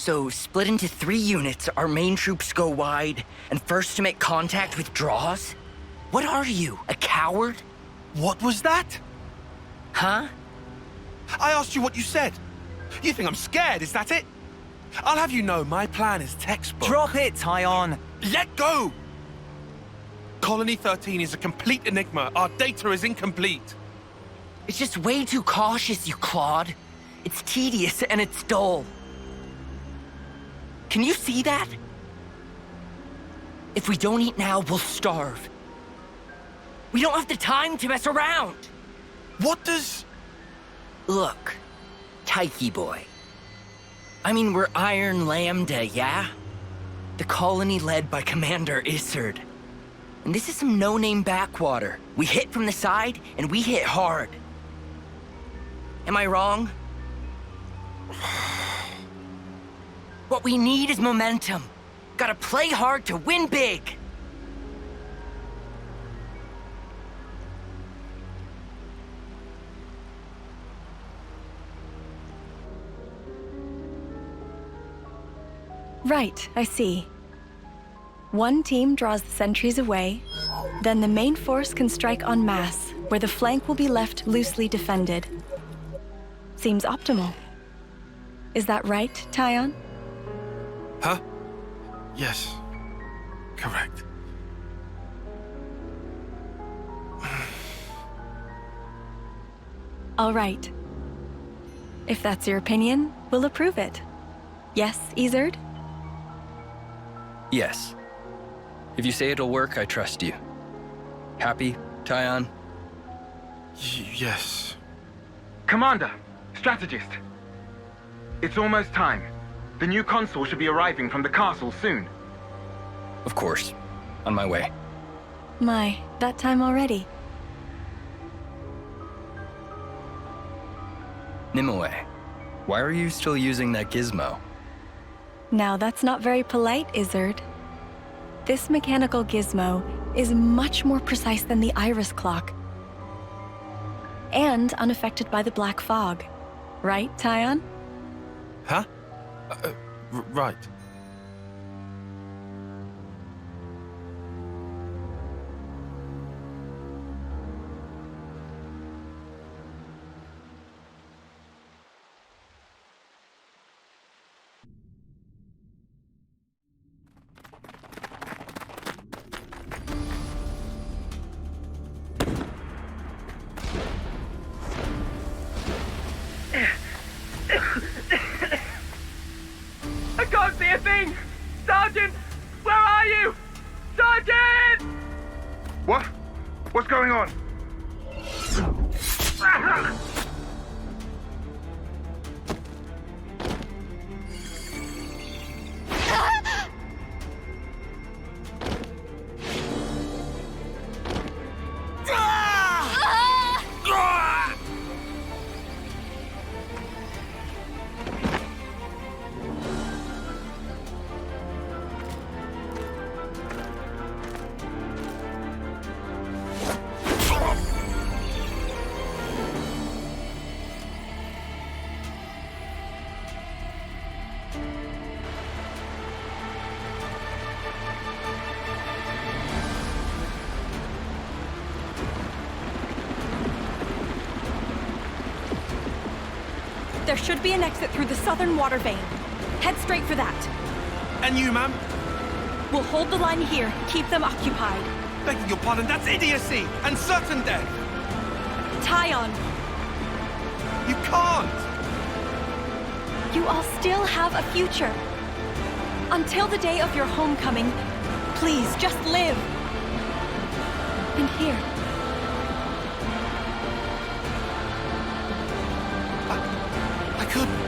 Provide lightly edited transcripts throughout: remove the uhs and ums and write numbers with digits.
So, split into 3 units, our main troops go wide, and first to make contact withdraws? What are you, a coward? What was that? Huh? I asked you what you said. You think I'm scared, is that it? I'll have you know my plan is textbook. Drop it, Tyon! Let go! Colony 13 is a complete enigma. Our data is incomplete. It's just way too cautious, you clod. It's tedious and it's dull. Can you see that? If we don't eat now, we'll starve. We don't have the time to mess around. What does... Look, Tyche boy. I mean, we're Iron Lambda, yeah? The colony led by Commander Isard. And this is some no-name backwater. We hit from the side, and we hit hard. Am I wrong? What we need is momentum. Gotta play hard to win big. Right, I see. One team draws the sentries away, then the main force can strike en masse, where the flank will be left loosely defended. Seems optimal. Is that right, Tyon? Huh? Yes. Correct. All right. If that's your opinion, we'll approve it. Yes, Isard? Yes. If you say it'll work, I trust you. Happy, Tyon? Yes. Commander, strategist. It's almost time. The new consul should be arriving from the castle soon. Of course. On my way. My, that time already. Nimue, why are you still using that gizmo? Now that's not very polite, Isard. This mechanical gizmo is much more precise than the iris clock. And unaffected by the black fog. Right, Tyon? Huh? Right. I can't see a thing! Sergeant! Where are you? Sergeant! What? What's going on? There should be an exit through the southern water vein. Head straight for that. And you, ma'am? We'll hold the line here, keep them occupied. Begging your pardon, that's idiocy and certain death. Tyon, You can't. you all still have a future. Until the day of your homecoming, please just live. And here. I couldn't.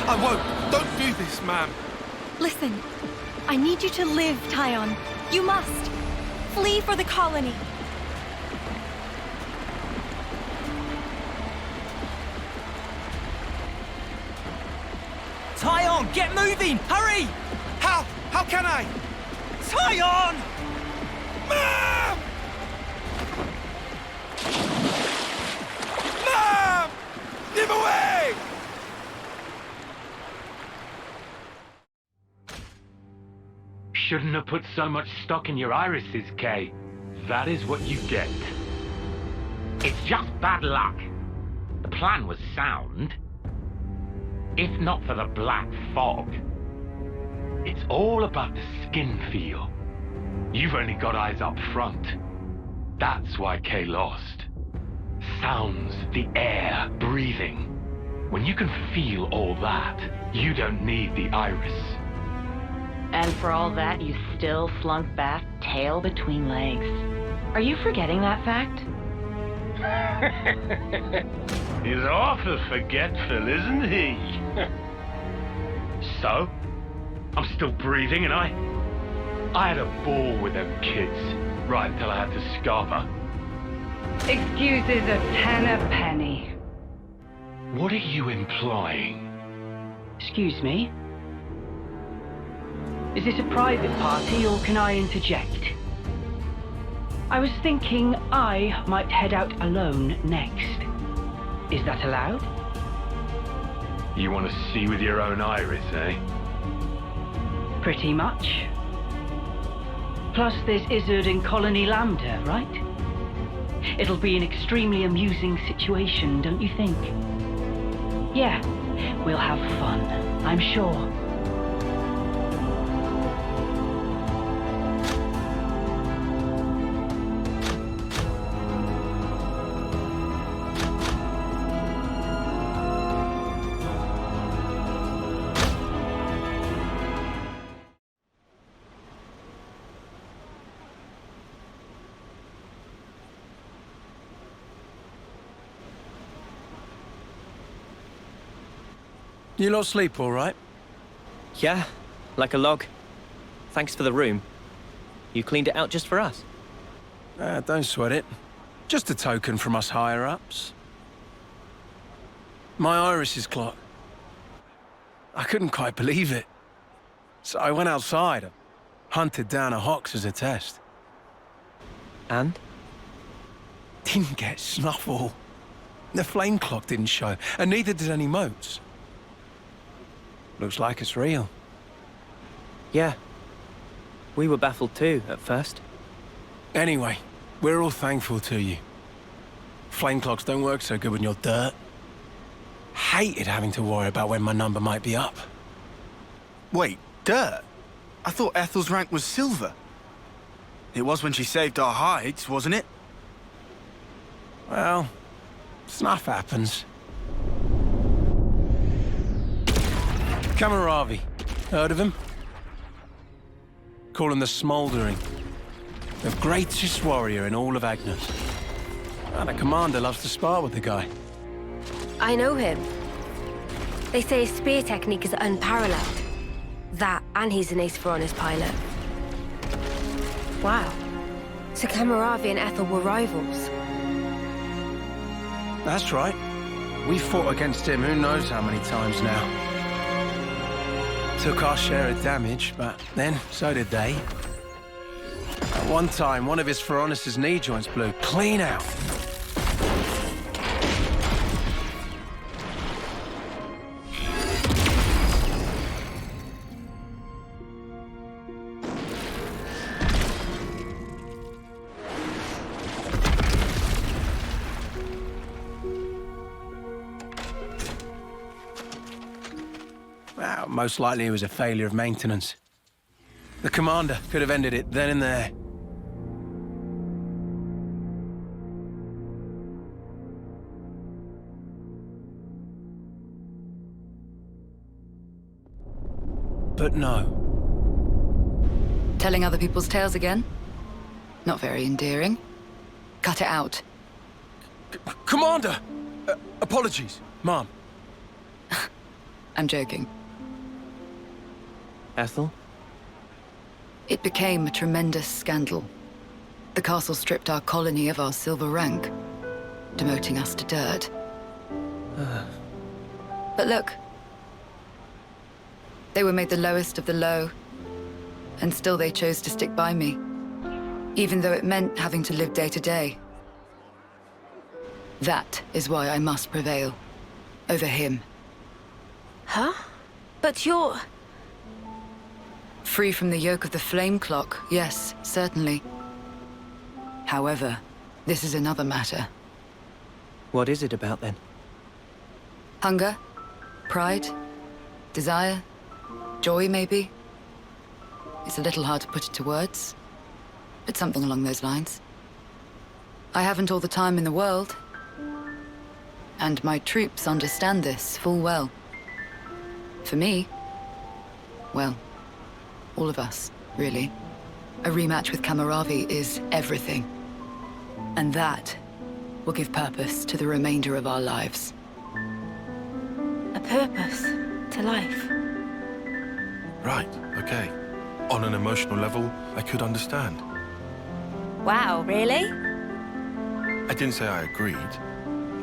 I won't. Don't do this, ma'am. Listen, I need you to live, Tyon. You must. Flee for the colony. Tyon, get moving! Hurry! How? How can I? Tyon! Ma'am! Ma'am! Give away! shouldn't have put so much stock in your irises, Kay. That is what you get. It's just bad luck. The plan was sound. If not for the black fog. It's all about the skin feel. You've only got eyes up front. That's why Kay lost. Sounds, the air, breathing. When you can feel all that, you don't need the iris. And for all that, you still slunk back, tail between legs. Are you forgetting that fact? He's awful forgetful, isn't he? So, I'm still breathing, and I had a ball with them kids, right until I had to scarf her. Excuses a penny. What are you implying? Excuse me? Is this a private party or can I interject? I was thinking I might head out alone next. Is that allowed? You want to see with your own iris, eh? Pretty much. Plus there's Izzard and Colony Lambda, right? It'll be an extremely amusing situation, don't you think? Yeah, we'll have fun, I'm sure. You lot sleep all right? Yeah, like a log. Thanks for the room. You cleaned it out just for us. Don't sweat it. Just a token from us higher-ups. My iris is clocked. I couldn't quite believe it. So I went outside, hunted down a Hox as a test. And? Didn't get snuffle. The flame clock didn't show, and neither did any motes. Looks like it's real. Yeah. We were baffled too, at first. Anyway, we're all thankful to you. Flame clocks don't work so good when you're dirt. Hated having to worry about when my number might be up. Wait, dirt? I thought Ethel's rank was silver. It was when she saved our hides, wasn't it? Well, stuff happens. Kamaravi. Heard of him? Call him the Smouldering. The greatest warrior in all of Agnus. And the commander loves to spar with the guy. I know him. They say his spear technique is unparalleled. That, and he's an Saffronias pilot. Wow. So Kamaravi and Ethel were rivals. That's right. We fought against him who knows how many times now. Took our share of damage, but then so did they. At one time, one of his Saffronias' knee joints blew clean out. Well, most likely it was a failure of maintenance. The commander could have ended it then and there. But no. Telling other people's tales again? Not very endearing. Cut it out. Commander! Apologies, Mom. I'm joking. Ethel? It became a tremendous scandal. The castle stripped our colony of our silver rank, demoting us to dirt. But look. They were made the lowest of the low, and still they chose to stick by me, even though it meant having to live day to day. That is why I must prevail over him. Huh? But you're... Free from the yoke of the flame clock, yes, certainly. However, this is another matter. What is it about then? Hunger? Pride? Desire? Joy, maybe? It's a little hard to put it to words, but something along those lines. I haven't all the time in the world, and my troops understand this full well. For me, well, all of us, really. A rematch with Kamaravi is everything. And that will give purpose to the remainder of our lives. A purpose to life. Right, okay. On an emotional level, I could understand. Wow, really? I didn't say I agreed.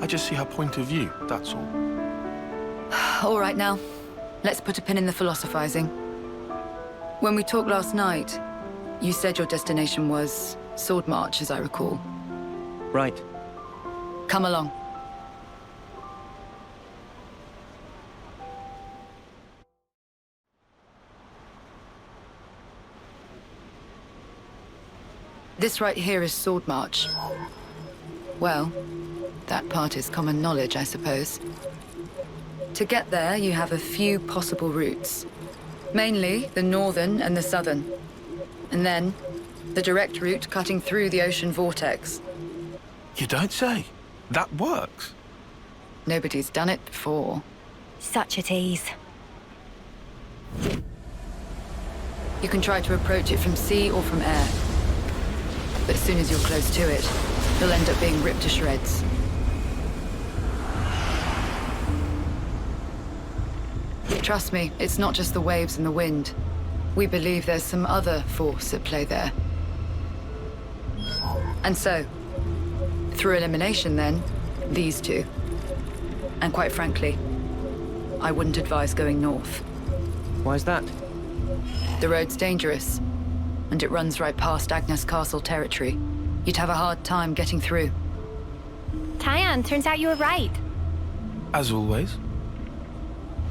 I just see her point of view, that's all. All right now, let's put a pin in the philosophizing. When we talked last night, you said your destination was Sword March, as I recall. Right. Come along. This right here is Sword March. Well, that part is common knowledge, I suppose. To get there, you have a few possible routes. Mainly the northern and the southern. And then, the direct route cutting through the ocean vortex. You don't say. That works. Nobody's done it before. Such a tease. You can try to approach it from sea or from air. But as soon as you're close to it, you'll end up being ripped to shreds. Trust me, it's not just the waves and the wind. We believe there's some other force at play there. And so, through elimination then, these two. And quite frankly, I wouldn't advise going north. Why's that? The road's dangerous, and it runs right past Agnus Castle territory. You'd have a hard time getting through. Tyan, turns out you were right. As always.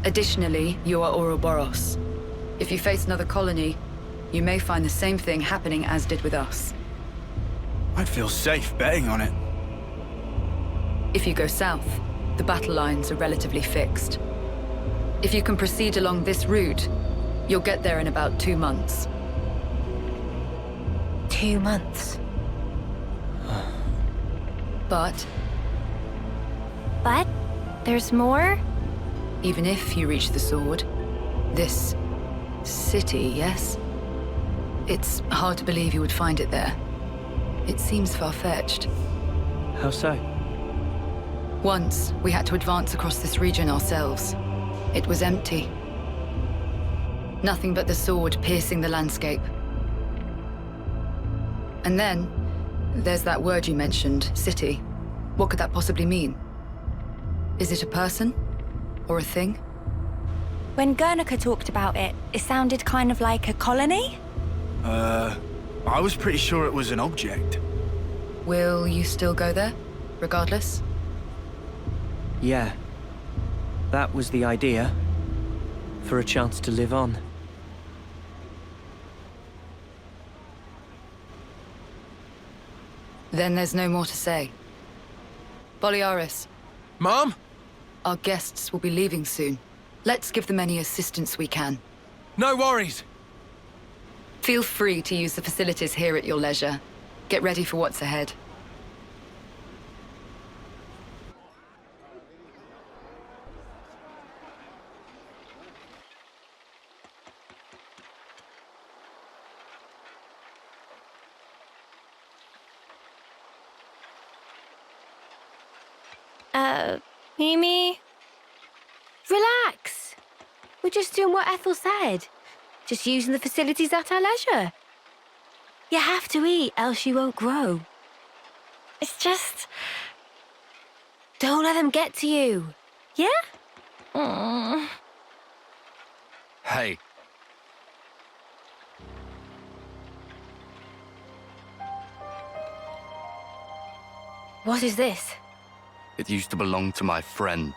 Additionally, you are Ouroboros. If you face another colony, you may find the same thing happening as did with us. I'd feel safe betting on it. If you go south, the battle lines are relatively fixed. If you can proceed along this route, you'll get there in about 2 months. 2 months. But there's more? even if you reach the sword, this city, yes? It's hard to believe you would find it there. It seems far-fetched. How so? Once, we had to advance across this region ourselves. It was empty. Nothing but the sword piercing the landscape. And then, there's that word you mentioned, city. What could that possibly mean? Is it a person? Or a thing? When Guernica talked about it, it sounded kind of like a colony? I was pretty sure it was an object. Will you still go there, regardless? Yeah. That was the idea. For a chance to live on. Then there's no more to say. Boliaris. Mom? Our guests will be leaving soon. Let's give them any assistance we can. No worries. Feel free to use the facilities here at your leisure. Get ready for what's ahead. Mimi? Relax. We're just doing what Ethel said. Just using the facilities at our leisure. You have to eat, else you won't grow. It's just... don't let them get to you. Yeah? Hey. What is this? It used to belong to my friend.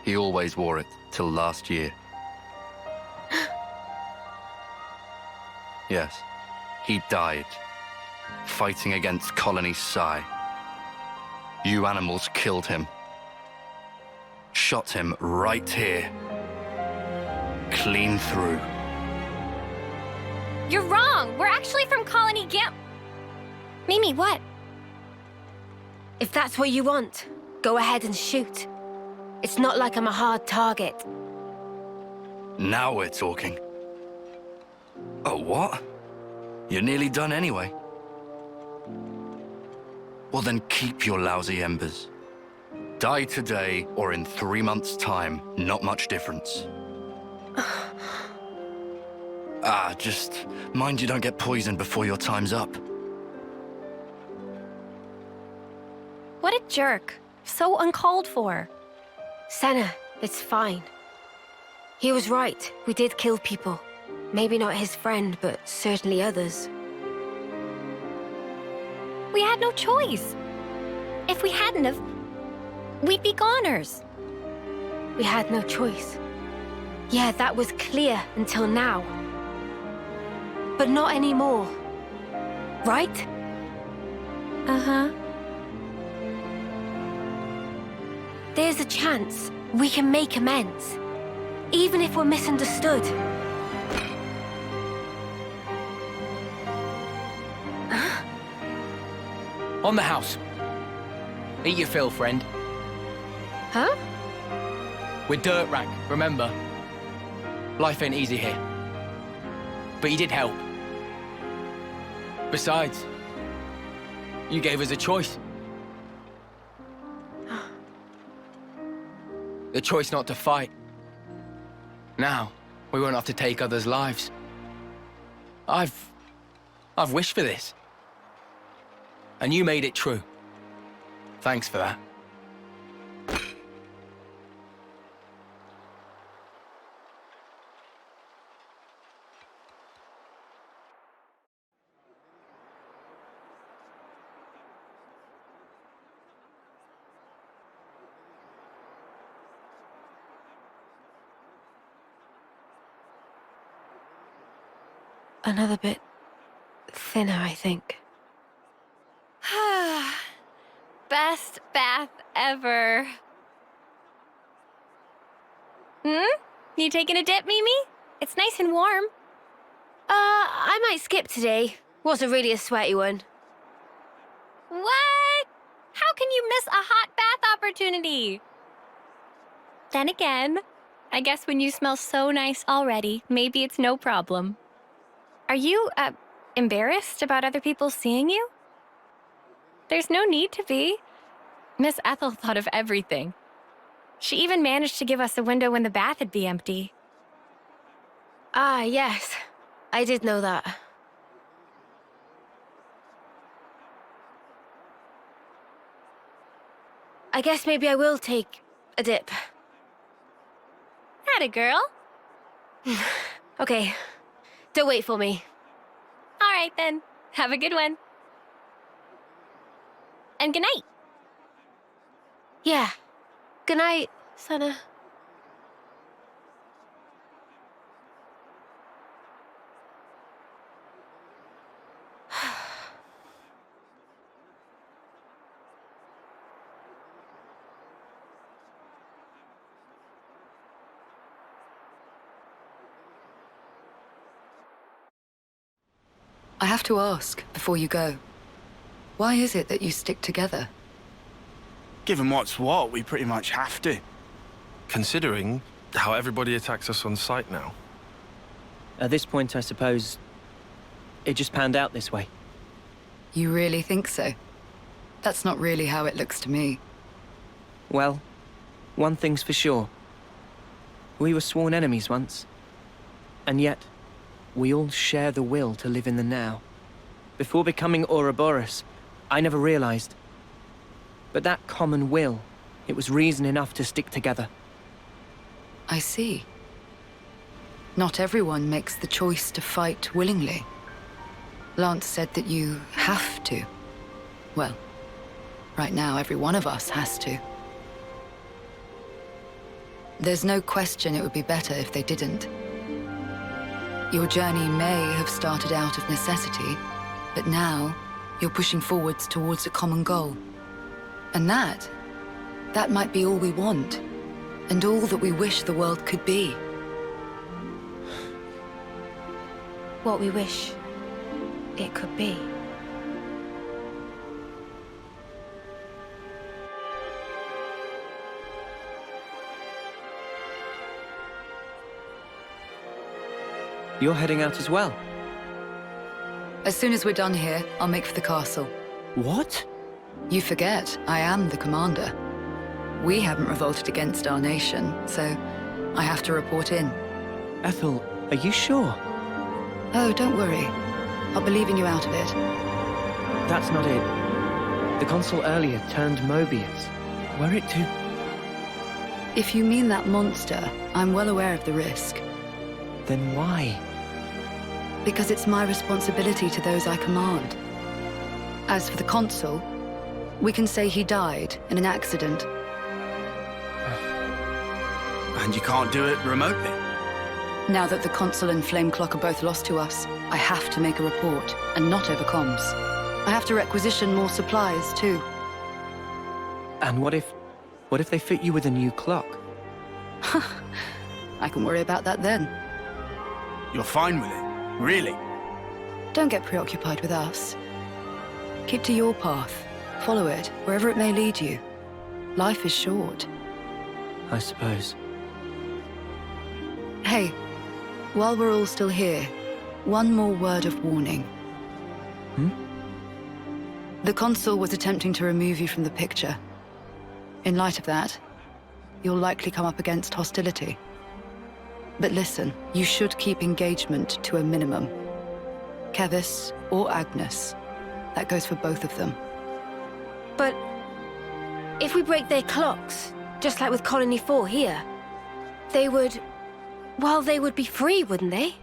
He always wore it till last year. Yes, he died, fighting against Colony Psi. You animals killed him. Shot him right here. Clean through. You're wrong! We're actually from Colony Gam... Mimi, what? If that's what you want, go ahead and shoot. It's not like I'm a hard target. Now we're talking. Oh, what? You're nearly done anyway. Well then keep your lousy embers. Die today or in 3 months' time, not much difference. Just mind you don't get poisoned before your time's up. What a jerk. So uncalled for. Senna, it's fine. He was right. We did kill people. Maybe not his friend, but certainly others. We had no choice. If we hadn't have, we'd be goners. We had no choice. Yeah, that was clear until now. But not anymore. Right? Uh-huh. There's a chance we can make amends. Even if we're misunderstood. On the house. Eat your fill, friend. Huh? We're dirt rank, remember? Life ain't easy here. But you did help. Besides, you gave us a choice. The choice not to fight. Now, we won't have to take others' lives. I've wished for this. And you made it true. Thanks for that. Another bit thinner, I think. Best bath ever. You taking a dip, Mimi? It's nice and warm. I might skip today. Wasn't really a sweaty one. What? How can you miss a hot bath opportunity? Then again, I guess when you smell so nice already, maybe it's no problem. Are you, embarrassed about other people seeing you? There's no need to be. Miss Ethel thought of everything. She even managed to give us a window when the bath would be empty. Ah, yes. I did know that. I guess maybe I will take a dip. Atta girl. Okay. Don't wait for me. All right, then. Have a good one. And good night. Yeah. Good night, Senna. I have to ask, before you go, why is it that you stick together? Given what's what, we pretty much have to. Considering how everybody attacks us on sight now. At this point, I suppose, it just panned out this way. You really think so? That's not really how it looks to me. Well, one thing's for sure. We were sworn enemies once. And yet, we all share the will to live in the now. Before becoming Ouroboros, I never realized. But that common will, it was reason enough to stick together. I see. Not everyone makes the choice to fight willingly. Lance said that you have to. Well, right now every one of us has to. There's no question it would be better if they didn't. Your journey may have started out of necessity, but now you're pushing forwards towards a common goal. And that might be all we want, and all that we wish the world could be. What we wish it could be. You're heading out as well? As soon as we're done here, I'll make for the castle. What? You forget, I am the commander. We haven't revolted against our nation, so I have to report in. Ethel, are you sure? Oh, don't worry. I'll be leaving you out of it. That's not it. The consul earlier turned Mobius. Were it to... If you mean that monster, I'm well aware of the risk. Then why? Because it's my responsibility to those I command. As for the consul, we can say he died in an accident. And you can't do it remotely? Now that the consul and Flameclock are both lost to us, I have to make a report, and not over comms. I have to requisition more supplies, too. And what if they fit you with a new clock? I can worry about that then. You're fine with it? Really? Don't get preoccupied with us. Keep to your path. Follow it, wherever it may lead you. Life is short. I suppose. Hey, while we're all still here, one more word of warning. The consul was attempting to remove you from the picture. In light of that, you'll likely come up against hostility. But listen, you should keep engagement to a minimum. Keves or Agnus. That goes for both of them. But if we break their clocks, just like with Colony 4 here, they would be free, wouldn't they?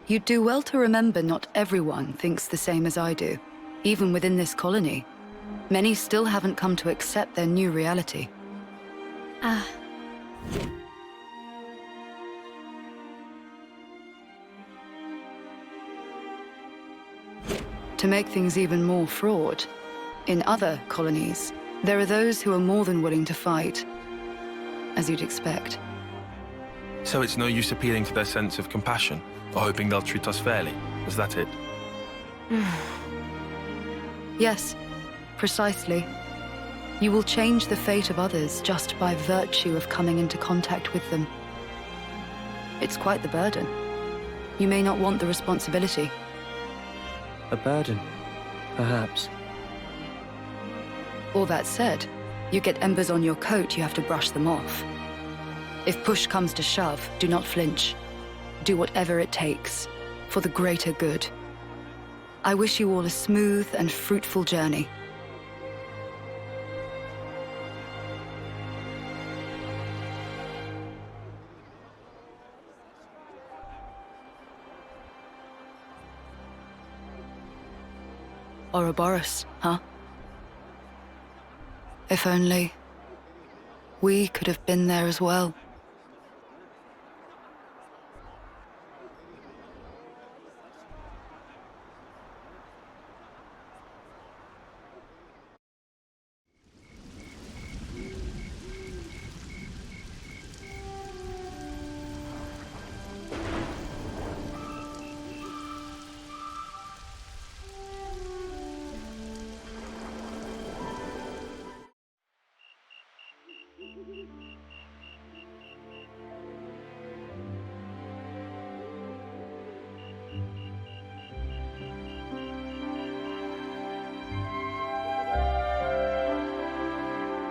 You'd do well to remember not everyone thinks the same as I do. Even within this colony, many still haven't come to accept their new reality. To make things even more fraught, in other colonies, there are those who are more than willing to fight, as you'd expect. So it's no use appealing to their sense of compassion, or hoping they'll treat us fairly. Is that it? Yes, precisely. You will change the fate of others just by virtue of coming into contact with them. It's quite the burden. You may not want the responsibility. A burden, perhaps. All that said, you get embers on your coat, you have to brush them off. If push comes to shove, do not flinch. Do whatever it takes, for the greater good. I wish you all a smooth and fruitful journey. Ouroboros, huh? If only we could have been there as well.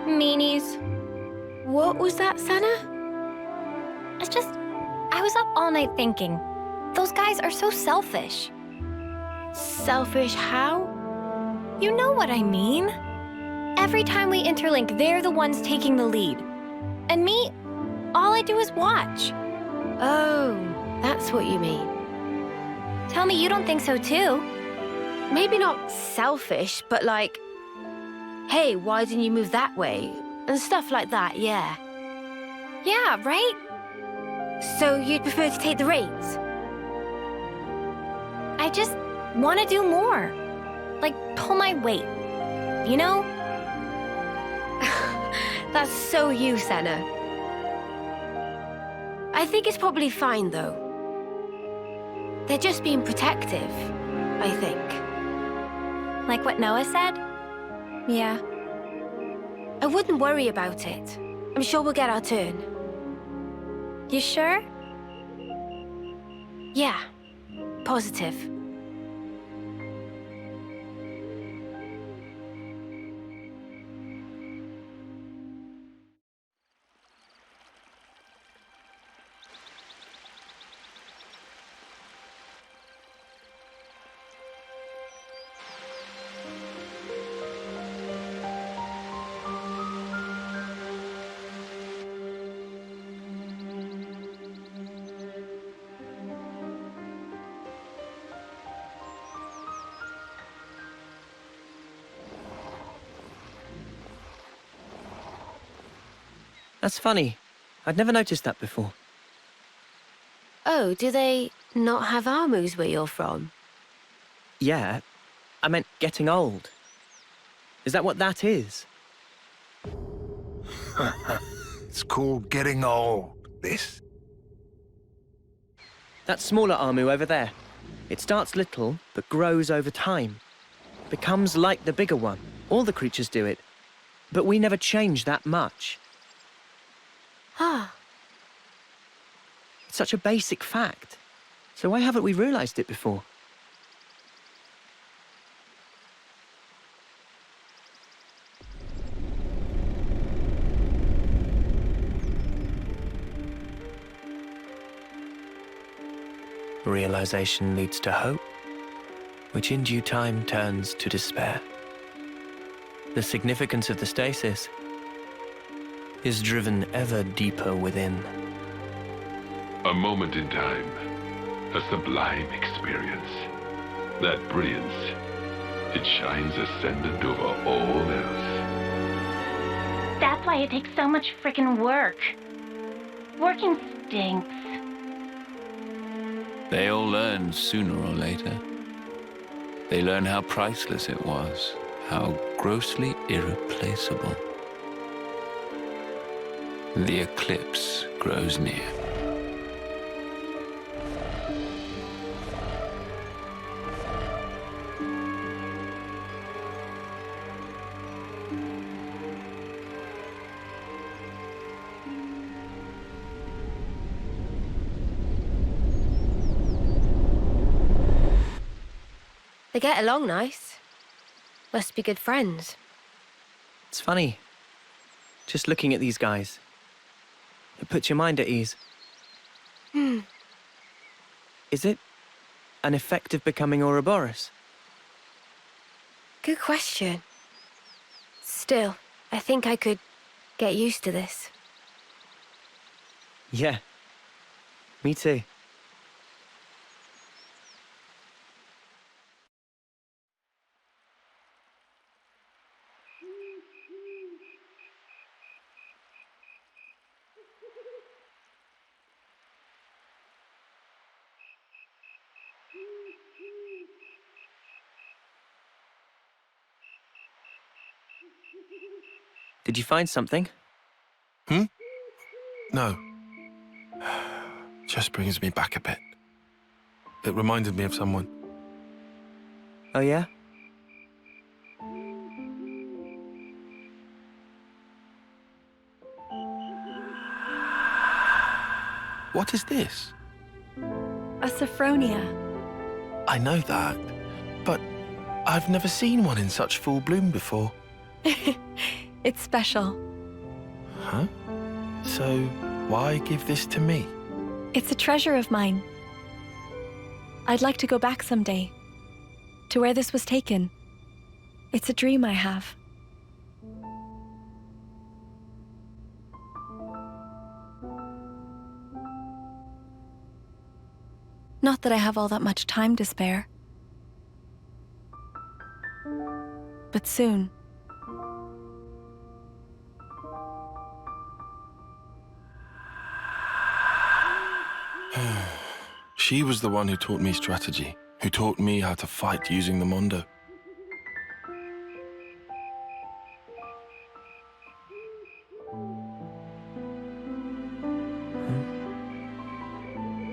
Meanies. What was that, Sana? I was up all night thinking. Those guys are so selfish. Selfish how? You know what I mean. Every time we interlink, they're the ones taking the lead. And me, all I do is watch. Oh, that's what you mean. Tell me you don't think so too. Maybe not selfish, but like, hey, why didn't you move that way? And stuff like that, yeah. Yeah, right? So you'd prefer to take the reins? I just want to do more. Like, pull my weight. You know? That's so you, Senna. I think it's probably fine, though. They're just being protective, I think. Like what Noah said? Yeah. I wouldn't worry about it. I'm sure we'll get our turn. You sure? Yeah. Positive. That's funny. I'd never noticed that before. Oh, do they not have armors where you're from? Yeah, I meant getting old. Is that what that is? It's called getting old, this. That smaller Armu over there. It starts little, but grows over time. Becomes like the bigger one. All the creatures do it. But we never change that much. Ah. It's such a basic fact. So why haven't we realized it before? Realization leads to hope, which in due time turns to despair. The significance of the stasis is driven ever deeper within. A moment in time, a sublime experience. That brilliance, it shines ascendant over all else. That's why it takes so much frickin' work. Working stinks. They all learn sooner or later. They learn how priceless it was, how grossly irreplaceable. The eclipse grows near. They get along nice. Must be good friends. It's funny. Just looking at these guys. It puts your mind at ease. Is it an effect of becoming Ouroboros? Good question. Still, I think I could get used to this. Yeah. Me too. Did you find something? No. Just brings me back a bit. It reminded me of someone. Oh, yeah? What is this? A Saffronia. I know that, but I've never seen one in such full bloom before. It's special. Huh? So, why give this to me? It's a treasure of mine. I'd like to go back someday, to where this was taken. It's a dream I have. Not that I have all that much time to spare. But soon. She was the one who taught me strategy, who taught me how to fight using the Mondo.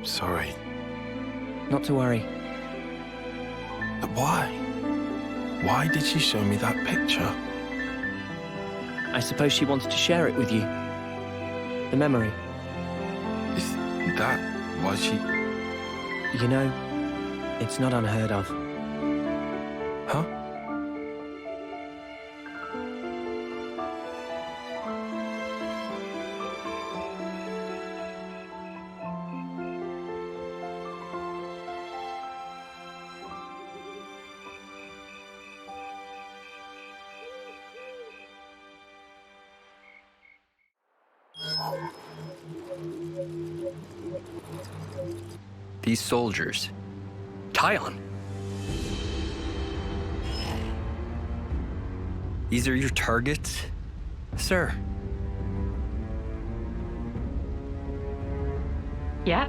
Sorry. Not to worry. But why? Why did she show me that picture? I suppose she wanted to share it with you. The memory. Is that why she... You know, it's not unheard of. Huh? These soldiers. Tyon. These are your targets, sir? Yeah?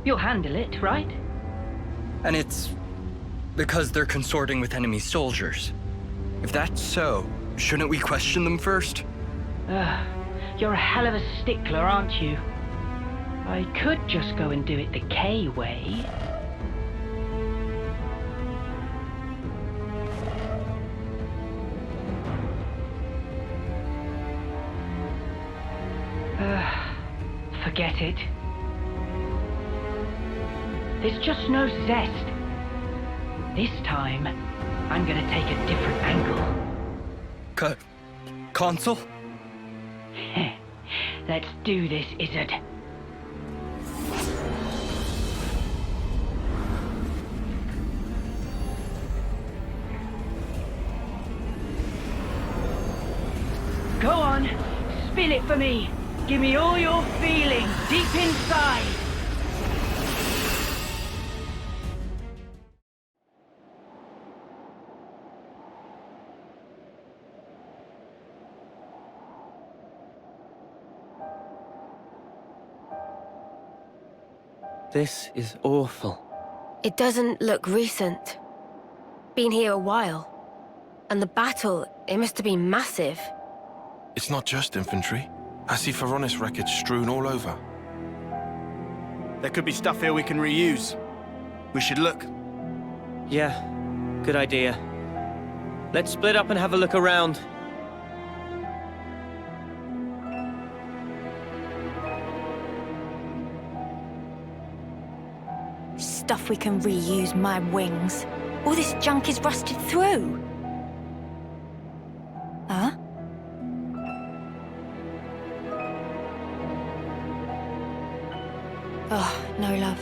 You'll handle it, right? And it's because they're consorting with enemy soldiers. If that's so, shouldn't we question them first? You're a hell of a stickler, aren't you? I could just go and do it the K way. Forget it. There's just no zest. This time, I'm gonna take a different angle. Consul? Let's do this, Izzard. Go on, spill it for me. Give me all your feeling, deep inside. This is awful. It doesn't look recent. Been here a while. And the battle, it must have been massive. It's not just infantry. I see Saffronias wreckage strewn all over. There could be stuff here we can reuse. We should look. Yeah, good idea. Let's split up and have a look around. Stuff we can reuse, my wings. All this junk is rusted through. Huh? Oh, no, love.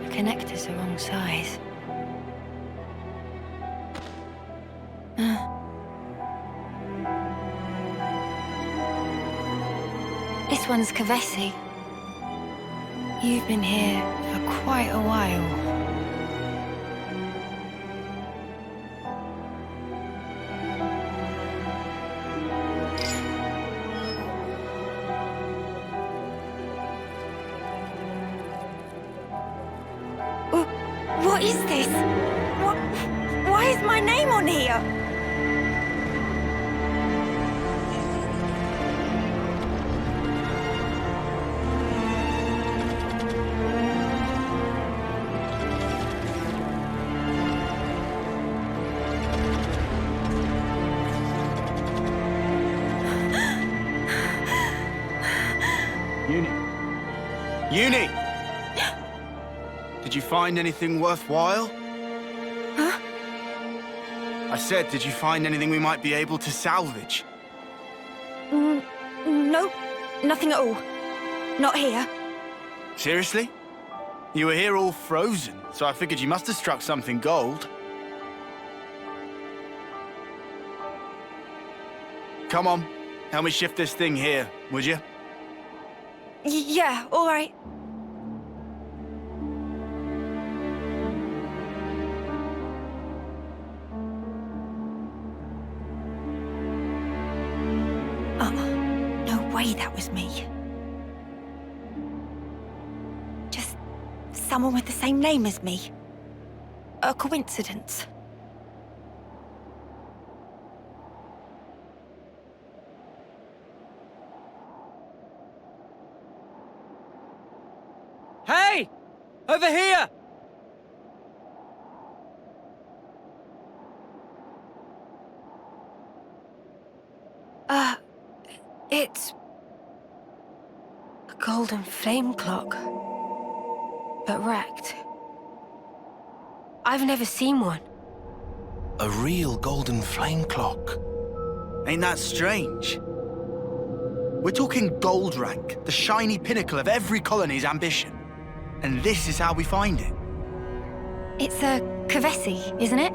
The connector's the wrong size. This one's Kevesi. You've been here for quite a while. What is this? Why is my name on here? Uni! Did you find anything worthwhile? Huh? I said, did you find anything we might be able to salvage? No, nothing at all. Not here. Seriously? You were here all frozen, so I figured you must have struck something gold. Come on, help me shift this thing here, would you? Yeah, all right. No way that was me. Just someone with the same name as me. a coincidence. Hey! Over here! It's a golden flame clock, but wrecked. I've never seen one. A real golden flame clock. Ain't that strange? We're talking gold rank, the shiny pinnacle of every colony's ambition. And this is how we find it. It's a Kevesi, isn't it?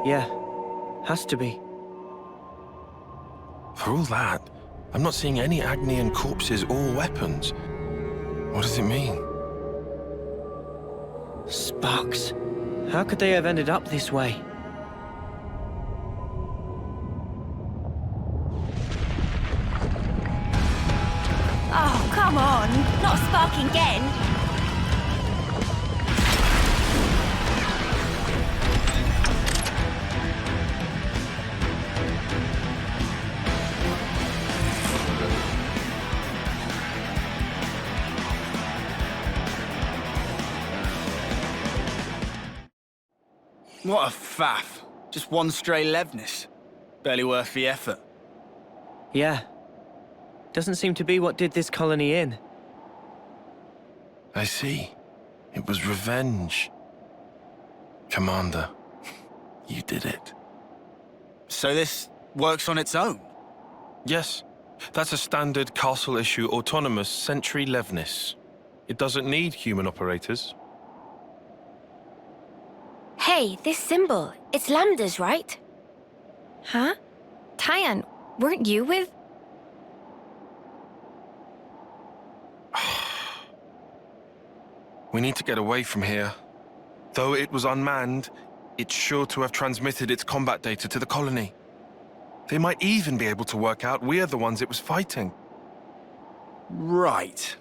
Yeah, has to be. For all that, I'm not seeing any Agnian corpses or weapons. What does it mean? Sparks. How could they have ended up this way? Oh, come on. Not sparking again. What a faff. Just one stray Levnis. Barely worth the effort. Yeah. Doesn't seem to be what did this colony in. I see. It was revenge. Commander, you did it. So this works on its own? Yes. That's a standard castle-issue autonomous Sentry Levnis. It doesn't need human operators. Hey, this symbol. It's Lambda's, right? Huh? Tyan, weren't you with... We need to get away from here. Though it was unmanned, it's sure to have transmitted its combat data to the colony. They might even be able to work out we're the ones it was fighting. Right.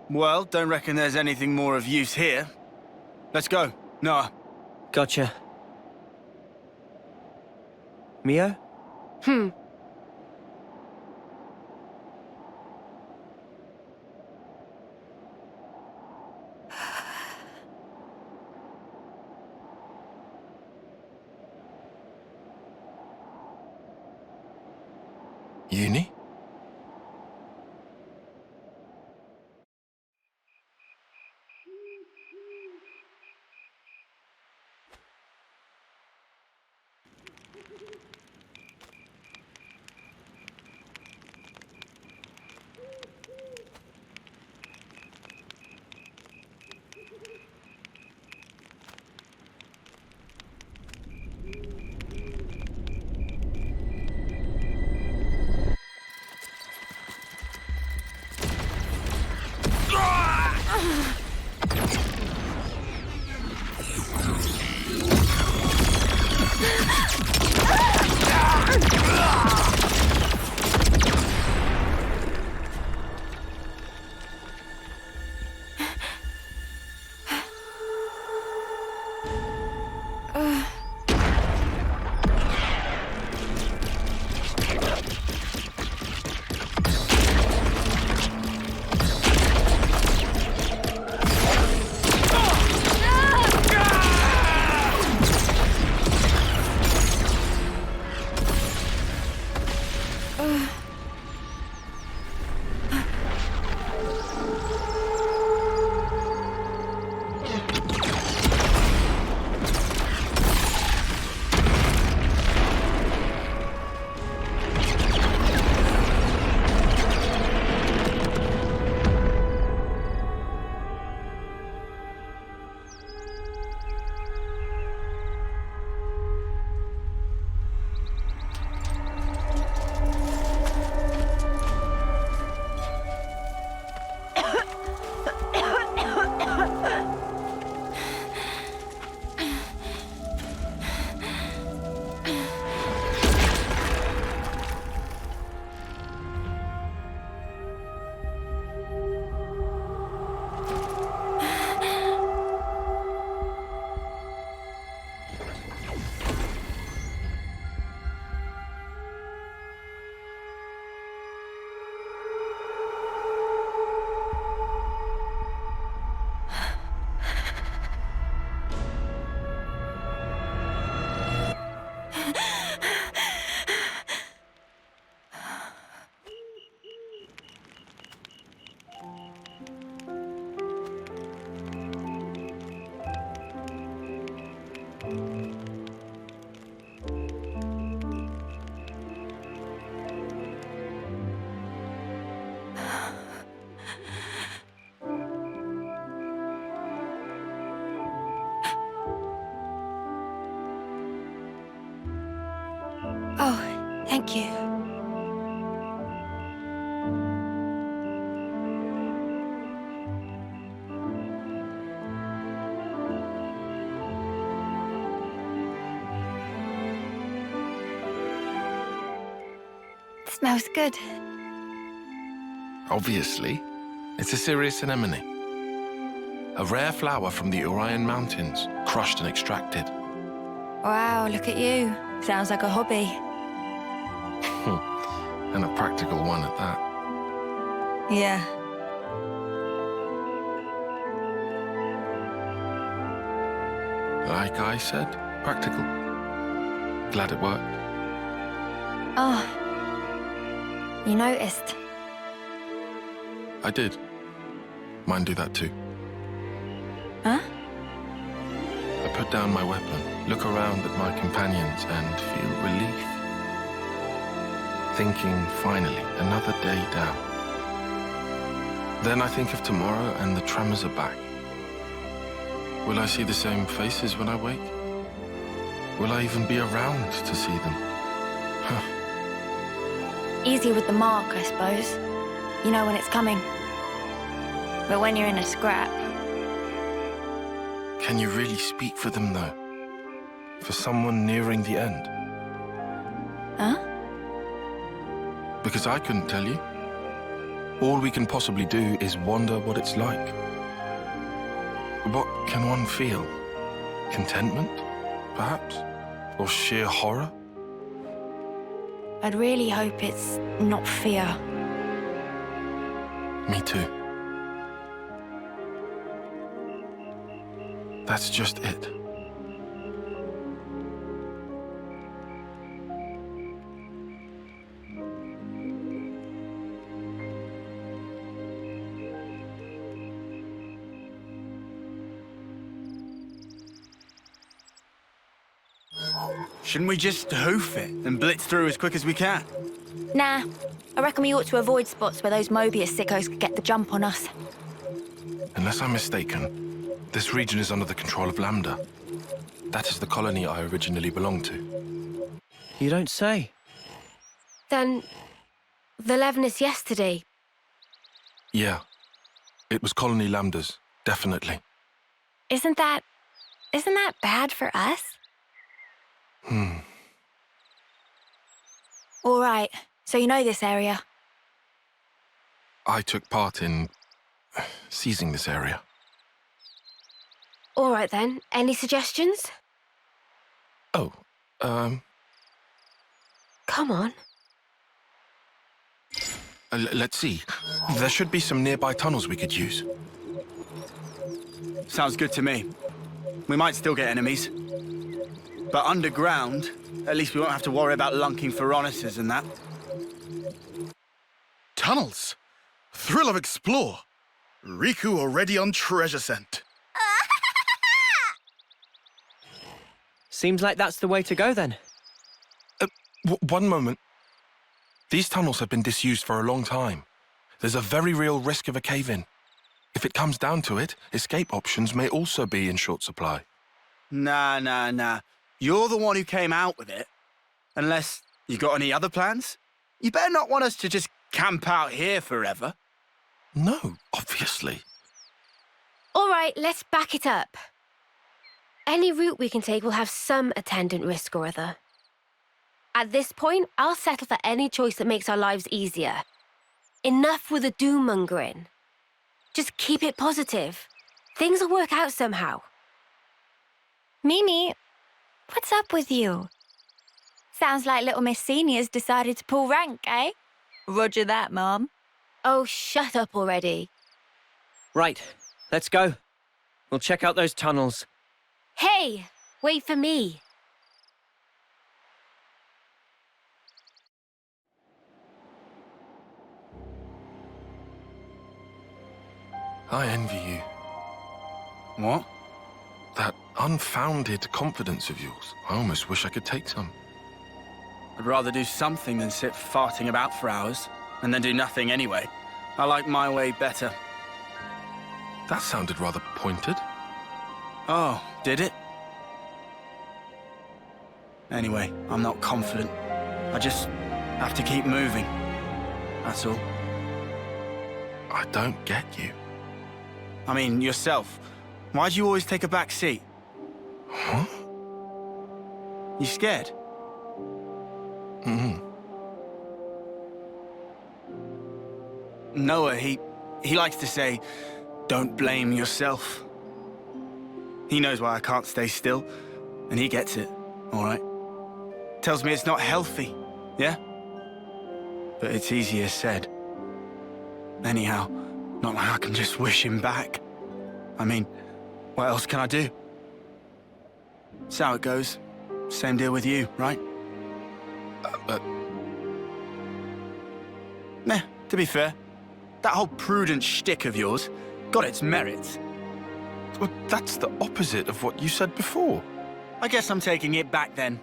Well, don't reckon there's anything more of use here. Let's go. Noah. Gotcha. Mio? Uni? Thank you. Smells good. Obviously, it's a serious anemone. A rare flower from the Orion Mountains, crushed and extracted. Wow, look at you. Sounds like a hobby. And a practical one at that. Yeah. Like I said, practical. Glad it worked. Oh. You noticed? I did. Mine do that too. Huh? I put down my weapon, look around at my companions, and feel relief. Thinking, finally, another day down. Then I think of tomorrow and the tremors are back. Will I see the same faces when I wake? Will I even be around to see them? Easy with the mark, I suppose. You know when it's coming. But when you're in a scrap... Can you really speak for them, though? For someone nearing the end? Huh? Because I couldn't tell you. All we can possibly do is wonder what it's like. What can one feel? Contentment, perhaps? Or sheer horror? I'd really hope it's not fear. Me too. That's just it. Shouldn't we just hoof it and blitz through as quick as we can? Nah. I reckon we ought to avoid spots where those Mobius sickos could get the jump on us. Unless I'm mistaken, this region is under the control of Lambda. That is the colony I originally belonged to. You don't say. Then... the Levinus yesterday. Yeah. It was Colony Lambda's, definitely. Isn't that bad for us? All right, so you know this area. I took part in seizing this area. All right then, any suggestions? Oh, Come on. Let's see. There should be some nearby tunnels we could use. Sounds good to me. We might still get enemies. But underground, at least we won't have to worry about lunking Saffronias and that. Tunnels! Thrill of explore! Riku already on treasure scent. Seems like that's the way to go, then. One moment. These tunnels have been disused for a long time. There's a very real risk of a cave-in. If it comes down to it, escape options may also be in short supply. Nah. You're the one who came out with it. Unless you got any other plans? You better not want us to just camp out here forever. No, obviously. All right, let's back it up. Any route we can take will have some attendant risk or other. At this point, I'll settle for any choice that makes our lives easier. Enough with the doom-mongering. Just keep it positive. Things will work out somehow. Mimi, what's up with you? Sounds like little Miss Senior's decided to pull rank, eh? Roger that, Mom. Oh, shut up already. Right, let's go. We'll check out those tunnels. Hey, wait for me. I envy you. What? That unfounded confidence of yours. I almost wish I could take some. I'd rather do something than sit farting about for hours, and then do nothing anyway. I like my way better. That sounded rather pointed. Oh, did it? Anyway, I'm not confident. I just Have to keep moving. That's all. I don't get you. I mean, yourself. Why do you always take a back seat? Huh? You scared? Noah, he likes to say, don't blame yourself. He knows why I can't stay still, and he gets it, all right? Tells me it's not healthy, yeah? But it's easier said. Anyhow, not like I can just wish him back. I mean, what else can I do? That's how it goes. Same deal with you, right? Nah, to be fair, that whole prudent shtick of yours got its merits. Well, that's the opposite of what you said before. I guess I'm taking it back then.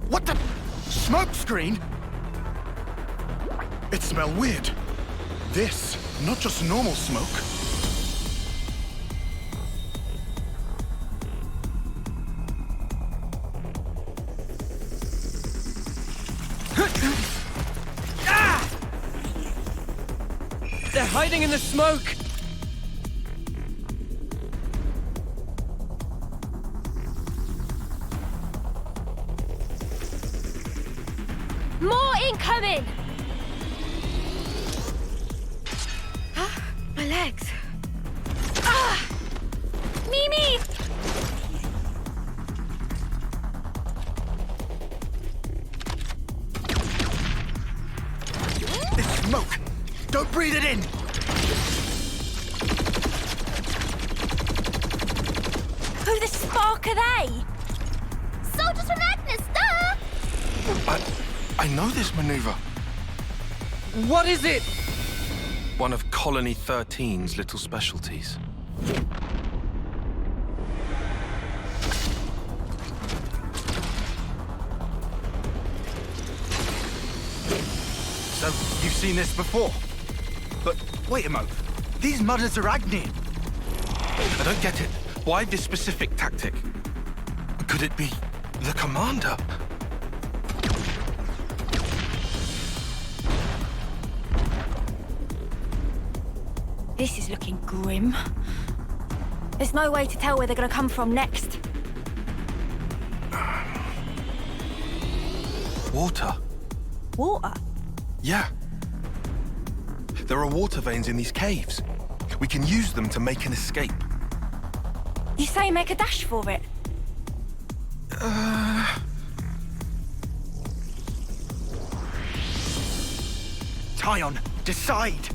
What the? Smoke screen? It smells weird. This, not just normal smoke. They're hiding in the smoke! More incoming! My legs. Mimi! It's smoke! Don't breathe it in! Who the spark are they? Soldiers from Agnus, duh! I know this maneuver. What is it? One of Colony 13's little specialties. So, you've seen this before? But wait a moment. These mudders are Agni. I don't get it. Why this specific tactic? Could it be the commander? This is looking grim. There's no way to tell where they're gonna come from next. Water. Water? Yeah. There are water veins in these caves. We can use them to make an escape. You say make a dash for it? Tyon, decide!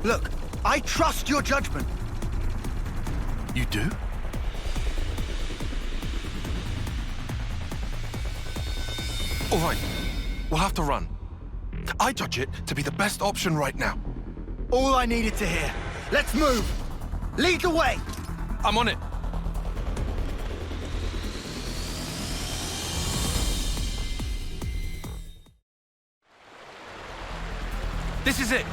Look, I trust your judgment. You do? All right, we'll have to run. I judge it to be the best option right now. All I needed to hear. Let's move! Lead the way! I'm on it. This is it.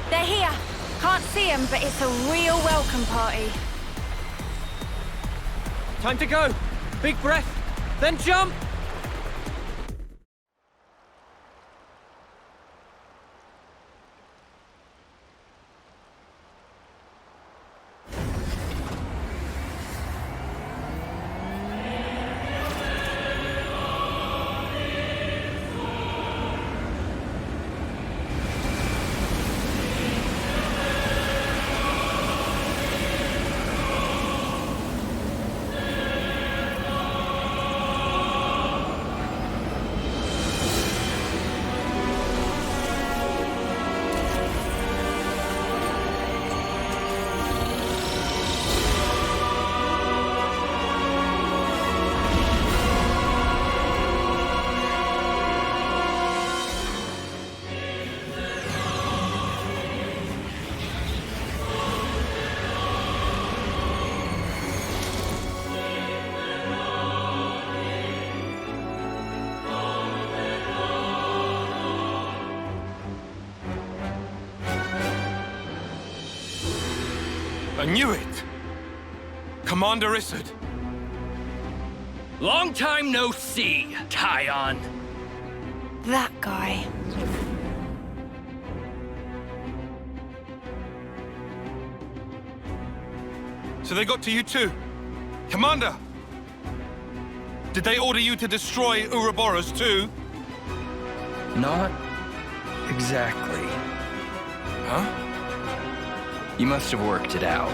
They're here. Can't see them, but it's a real welcome party. Time to go. Big breath, then jump. I knew it! Commander Isard! Long time no see, Tyon. That guy. So they got to you too? Commander! Did they order you to destroy Ouroboros too? Not exactly. Huh? You must have worked it out.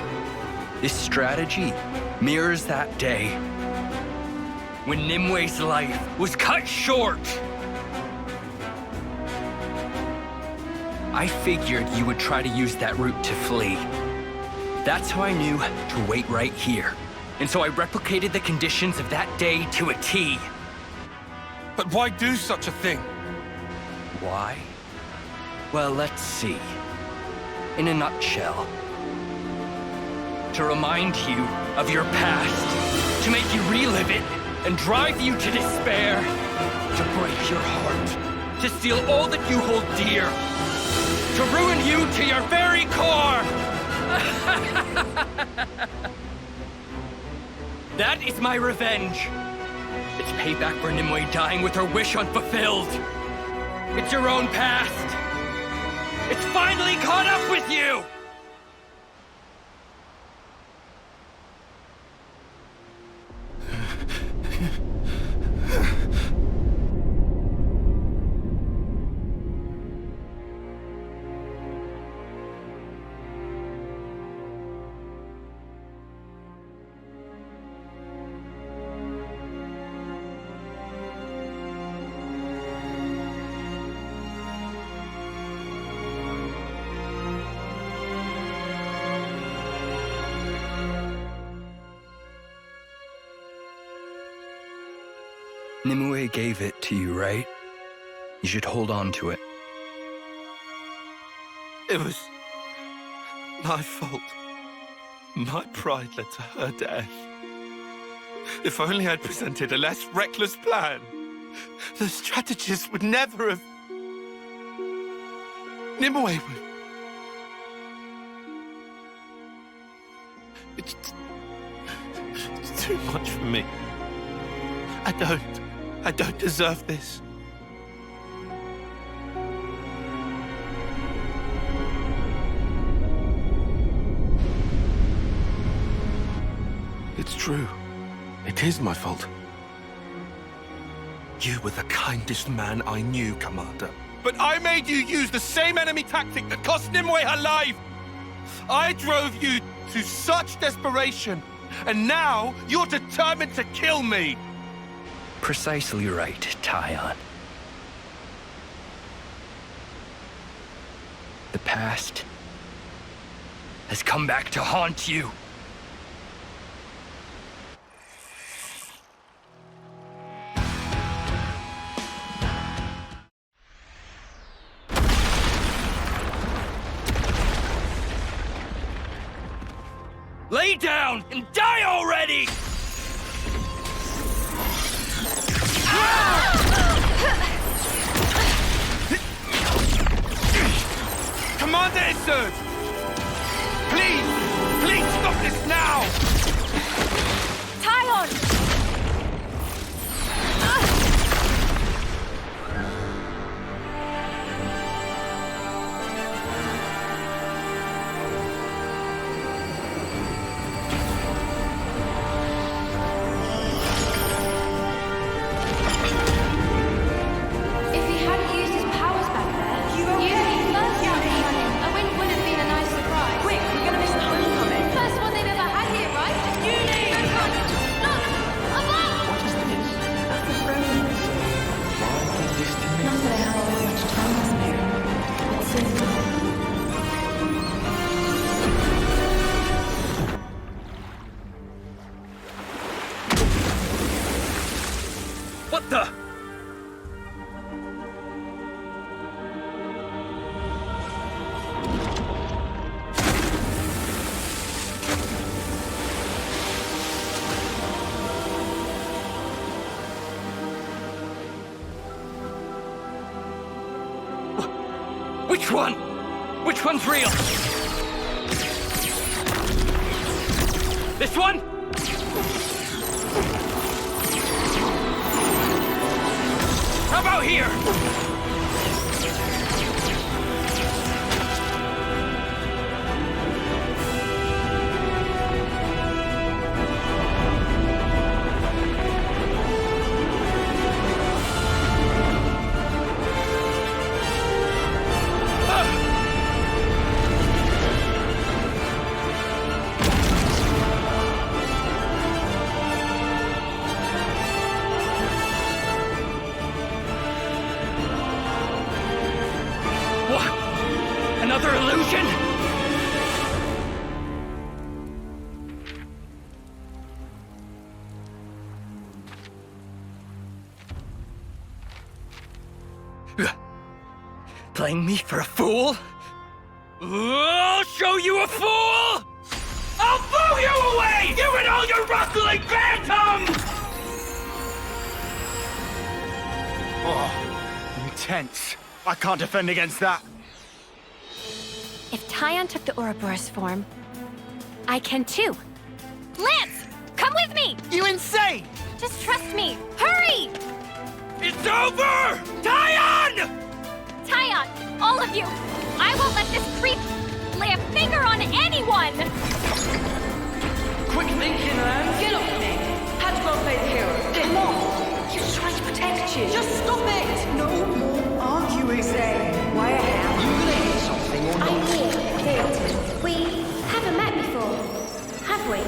This strategy mirrors that day when Nimue's life was cut short. I figured you would try to use that route to flee. That's how I knew to wait right here. And so I replicated the conditions of that day to a T. But why do such a thing? Why? Well, let's see. In a nutshell. To remind you of your past. To make you relive it and drive you to despair. To break your heart. To steal all that you hold dear. To ruin you to your very core! That is my revenge. It's payback for Nimue dying with her wish unfulfilled. It's your own past. It's finally caught up with you! Nimue gave it to you, right? You should hold on to it. It was my fault. My pride led to her death. If only I'd presented a less reckless plan, the strategist would never have... Nimue would... It's too much for me. I don't deserve this. It's true. It is my fault. You were the kindest man I knew, Commander. But I made you use the same enemy tactic that cost Nimue her life! I drove you to such desperation, and now you're determined to kill me! Precisely right, Tyon. The past has come back to haunt you. Lay down and die already! Commander Isard! Please stop this now! Tyon! What the? Which one? Which one's real? This one? How about here? Another illusion? Playing me for a fool? I'll show you a fool! I'll blow you away! You and all your rustling phantoms! Oh, intense. I can't defend against that. If Taion took the Ouroboros form, I can too. Lance, come with me! You insane! Just trust me. Hurry! It's over! Taion! Taion, all of you, I won't let this creep lay a finger on anyone! Quick thinking, Lamb. Get off me. Had to well play the hero. Come on. He was trying to protect you. Just stop it. No more arguing, Zane. Why are you gonna hit something or not? I'm here, Theoden. We haven't met before, have we?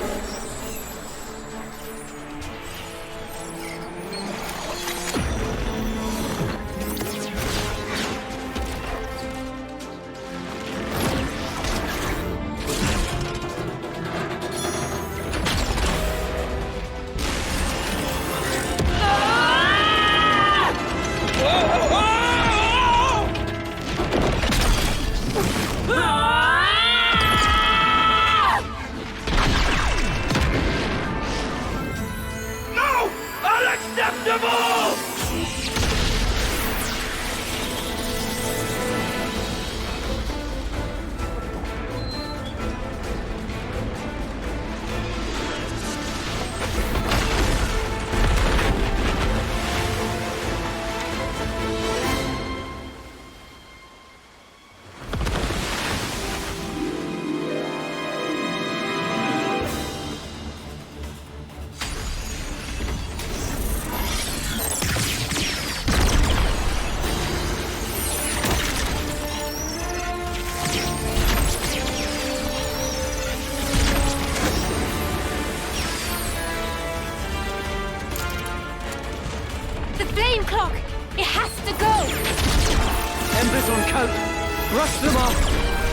Brush them off!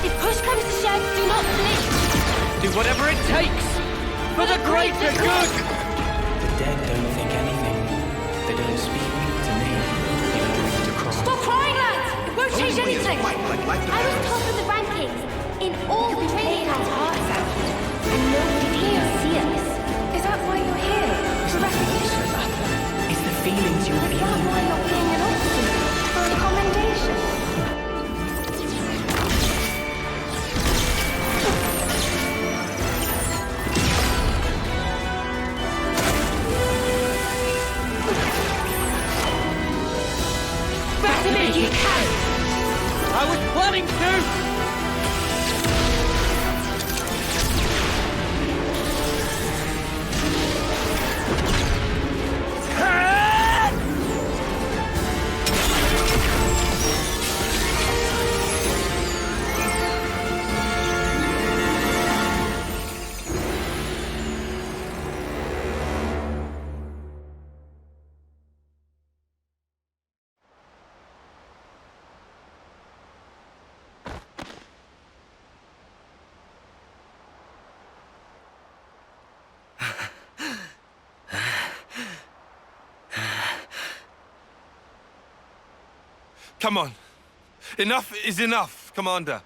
If push comes to shove, do not flinch! Do whatever it takes! For the greater good! The dead don't think anything. They don't speak to me. You don't have to cry. Stop crying, lads! It won't change anything! I was top of the rankings in all the training our hearts out here, and nobody here see us. Is that why you're here? For recognition? It's the feelings you're Is that feeling. why you're being an obstacle? For a commendation? You can! I was planning to! Come on. Enough is enough, Commander.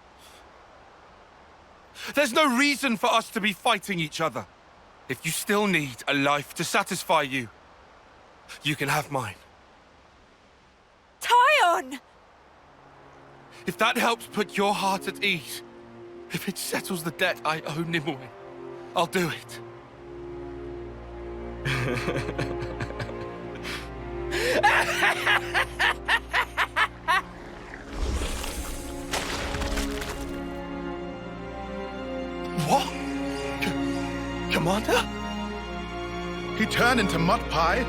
There's no reason for us to be fighting each other. If you still need a life to satisfy you, you can have mine. Taion! If that helps put your heart at ease, if it settles the debt I owe Nimue, I'll do it. What? Commander? He turned into mud pie?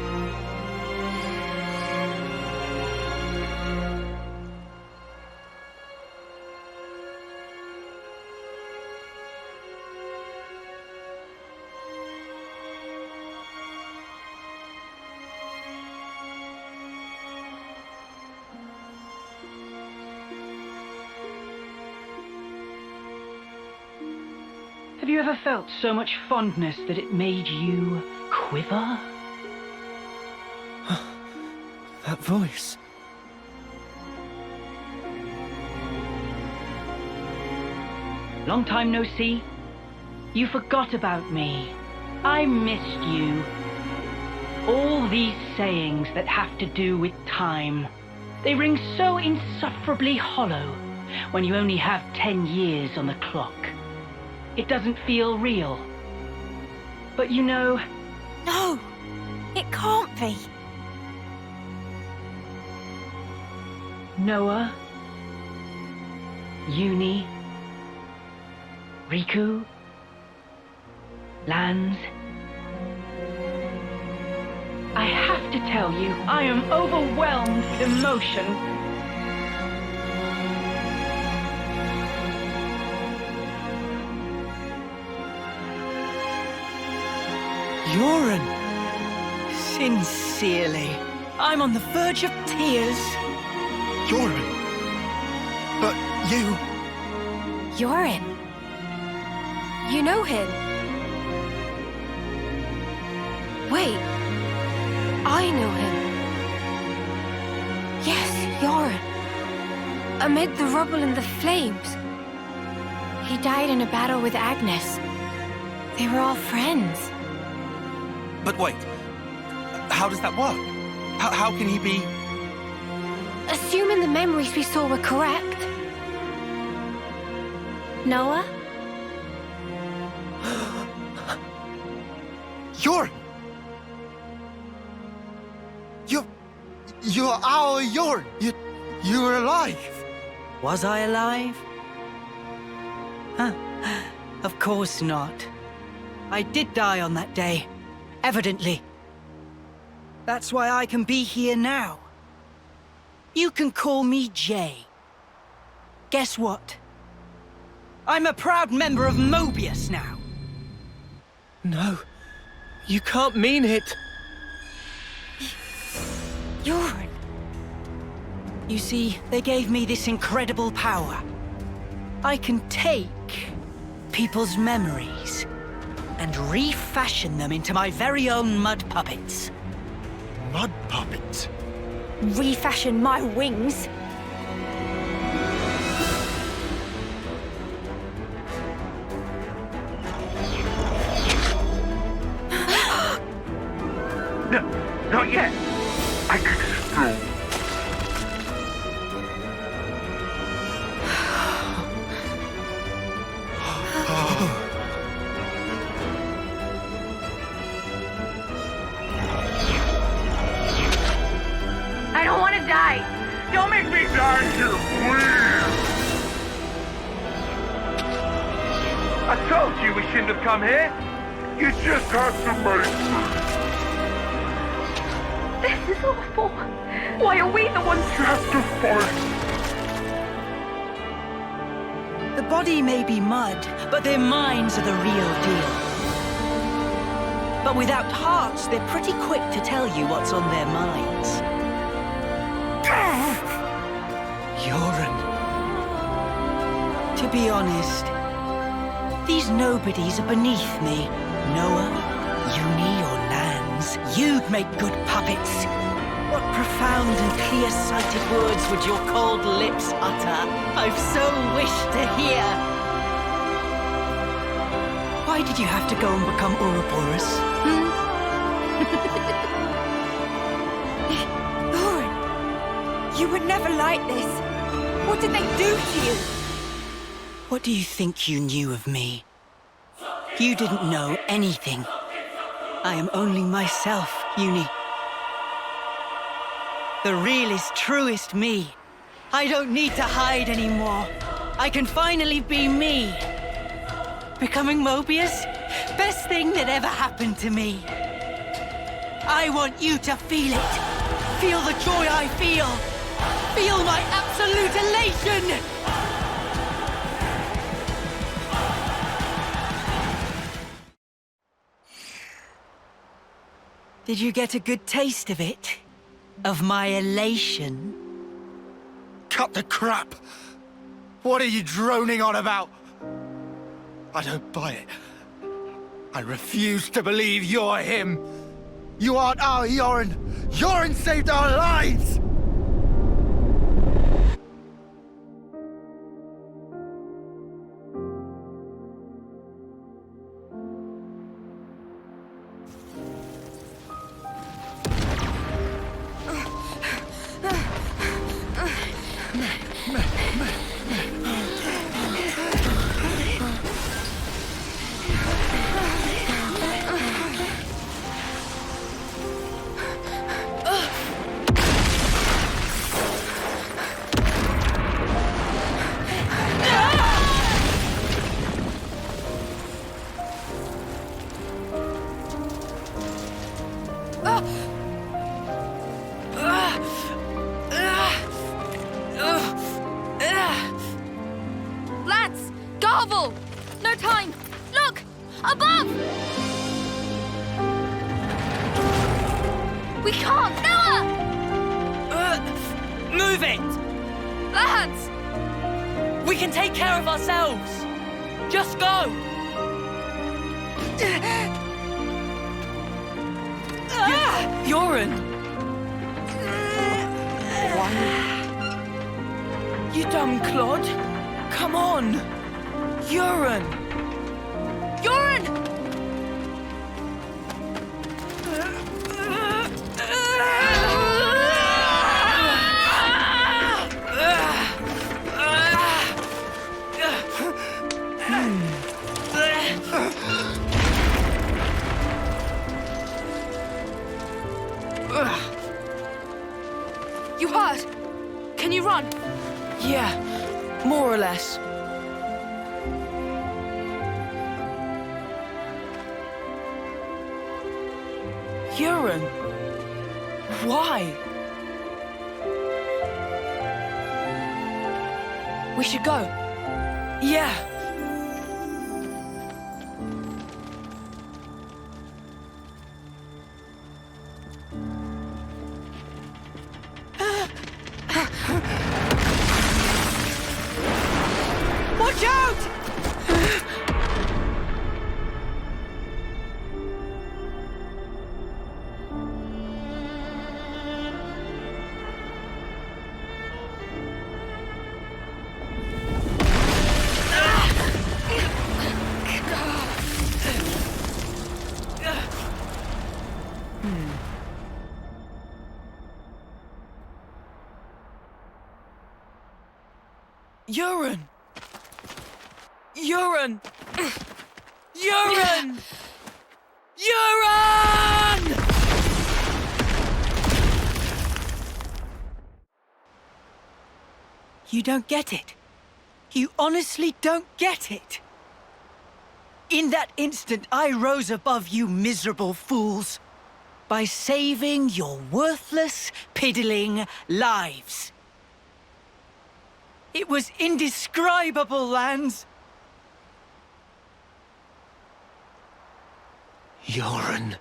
Have you ever felt so much fondness that it made you quiver? That voice. Long time no see. You forgot about me. I missed you. All these sayings that have to do with time. They ring so insufferably hollow when you only have 10 years on the clock. It doesn't feel real. But you know... No! It can't be. Noah, Uni, Riku, Lands. I have to tell you, I am overwhelmed with emotion. Yoren! Sincerely, I'm on the verge of tears. Yoren! But you... Yoren? You know him? Wait, I know him. Yes, Yoren. Amid the rubble and the flames. He died in a battle with Agnus. They were all friends. But wait, how does that work? How can he be... Assuming the memories we saw were correct. Noah? Yoren! You're our Yoren! You were alive! Was I alive? Huh. Of course not. I did die on that day. Evidently. That's why I can be here now. You can call me Jay. Guess what? I'm a proud member of Mobius now. No, you can't mean it. Yoren. You see, they gave me this incredible power. I can take people's memories and refashion them into my very own mud puppets. Mud puppets? Refashion my wings? No, not yet. I can still... I don't want to die. Don't make me die here, please! I told you we shouldn't have come here. You just had to make me. This is awful. Why are we the ones You have to fight. The body may be mud, but their minds are the real deal. But without hearts, they're pretty quick to tell you what's on their minds. Yoren. To be honest, these nobodies are beneath me. Noah, Uni, or Lands, you'd make good puppets. What profound and clear-sighted words would your cold lips utter? I've so wished to hear. Why did you have to go and become Ouroboros? Lauren, you were never like this. What did they do to you? What do you think you knew of me? You didn't know anything. I am only myself, Uni. The realest, truest me. I don't need to hide anymore. I can finally be me. Becoming Mobius? Best thing that ever happened to me. I want you to feel it. Feel the joy I feel. Feel my absolute elation! Did you get a good taste of it? Of my elation? Cut the crap! What are you droning on about? I don't buy it. I refuse to believe you're him. You aren't our Yoren. Yoren saved our lives! Lads! Garble! No time! Look! Above! We can't! Noah! Move it! Lads! We can take care of ourselves! Just go! Yoren! You dumb clod! Come on! Yoren! Yoren! You hurt? Can you run? Yeah, more or less. Yoren! Why? We should go. Yeah. Watch out! Yoren! Yoren! Yoren! Yoren! You don't get it. You honestly don't get it. In that instant, I rose above you miserable fools by saving your worthless, piddling lives. It was indescribable, Lance. Yoren.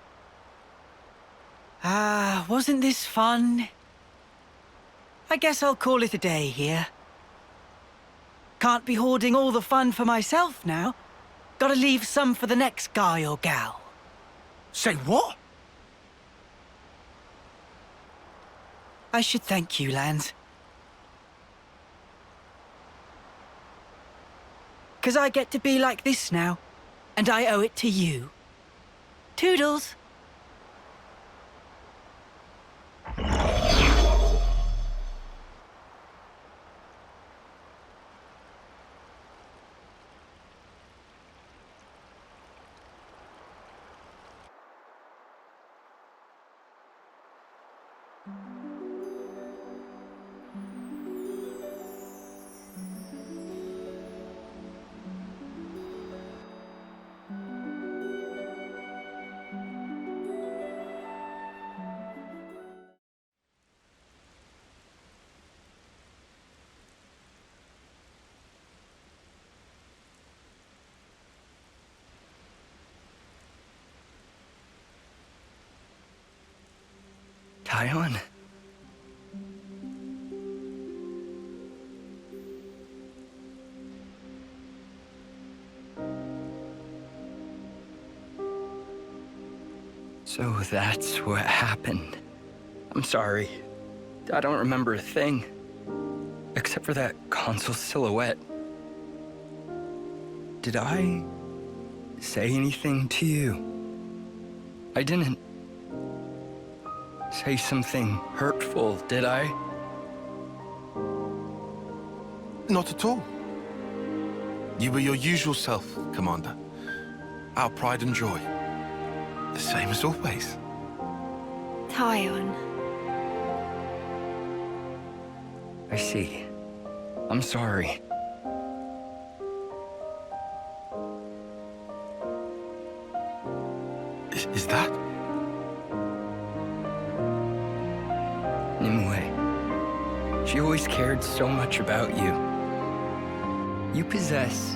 Ah, wasn't this fun? I guess I'll call it a day here. Can't be hoarding all the fun for myself now. Gotta leave some for the next guy or gal. Say what? I should thank you, Lance. 'Cause I get to be like this now, and I owe it to you. Toodles! Taion? So that's what happened. I'm sorry. I don't remember a thing. Except for that console silhouette. Did I say anything to you? I didn't say something hurtful, did I? Not at all. You were your usual self, Commander. Our pride and joy. The same as always. Taion. I see. I'm sorry. Is that? Nimue. She always cared so much about you. You possess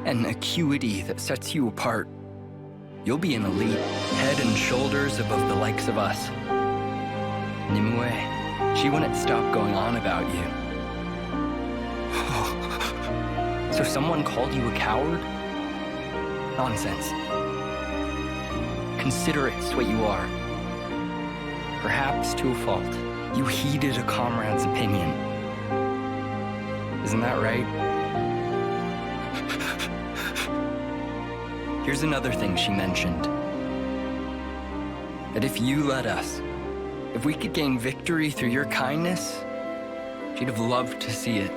an acuity that sets you apart. You'll be an elite, head and shoulders above the likes of us. Nimue, she wouldn't stop going on about you. So someone called you a coward? Nonsense. Consider it's what you are. Perhaps to a fault. You heeded a comrade's opinion. Isn't that right? Here's another thing she mentioned. That if you let us, if we could gain victory through your kindness, she'd have loved to see it.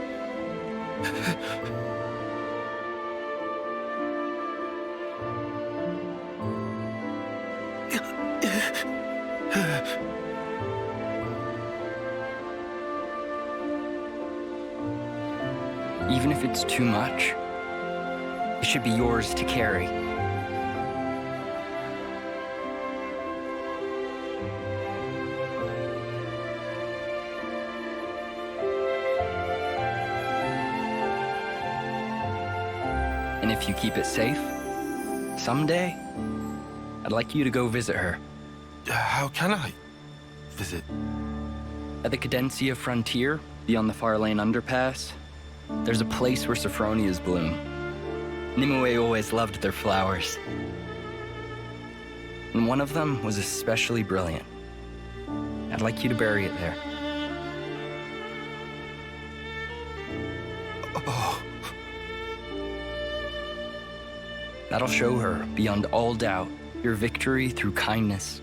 Even if it's too much, it should be yours to carry. And if you keep it safe, someday, I'd like you to go visit her. How can I visit? At the Cadencia frontier, beyond the Far Lane underpass, there's a place where Saffronias bloom. Nimue always loved their flowers. And one of them was especially brilliant. I'd like you to bury it there. Oh. That'll show her, beyond all doubt, your victory through kindness.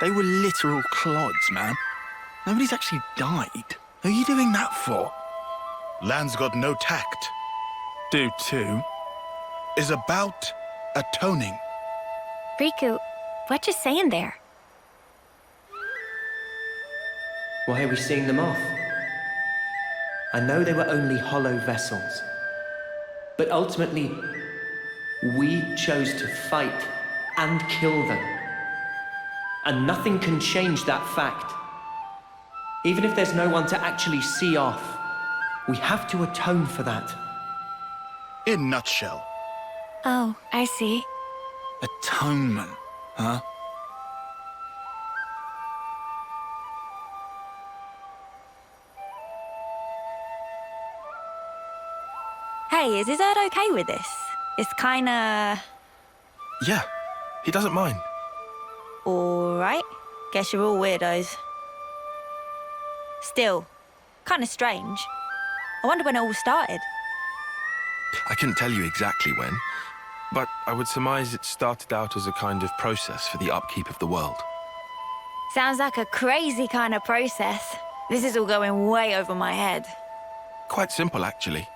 They were literal clods, man. Nobody's actually died. Who are you doing that for? Land's got no tact. Do too. Is about atoning. Riku, what you saying there? Why are we seeing them off? I know they were only hollow vessels, but ultimately, we chose to fight and kill them. And nothing can change that fact. Even if there's no one to actually see off, we have to atone for that. In nutshell. Oh, I see. Atonement, huh? Hey, is his Erd okay with this? It's kinda... Yeah, he doesn't mind. Alright. Guess you're all weirdos. Still, kinda strange. I wonder when it all started. I couldn't tell you exactly when, but I would surmise it started out as a kind of process for the upkeep of the world. Sounds like a crazy kind of process. This is all going way over my head. Quite simple, actually.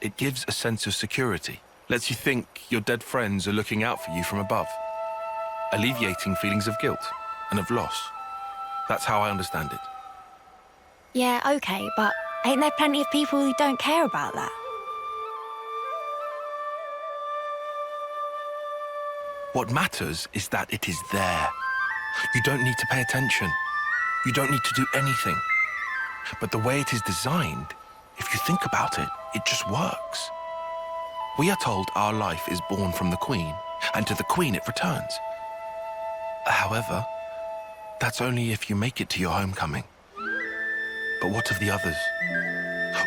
It gives a sense of security. Lets you think your dead friends are looking out for you from above. alleviating feelings of guilt and of loss. That's how I understand it. Yeah, okay, but ain't there plenty of people who don't care about that? What matters is that it is there. You don't need to pay attention. You don't need to do anything. But the way it is designed, if you think about it, it just works. We are told our life is born from the Queen, and to the Queen it returns. However, that's only if you make it to your homecoming. But what of the others?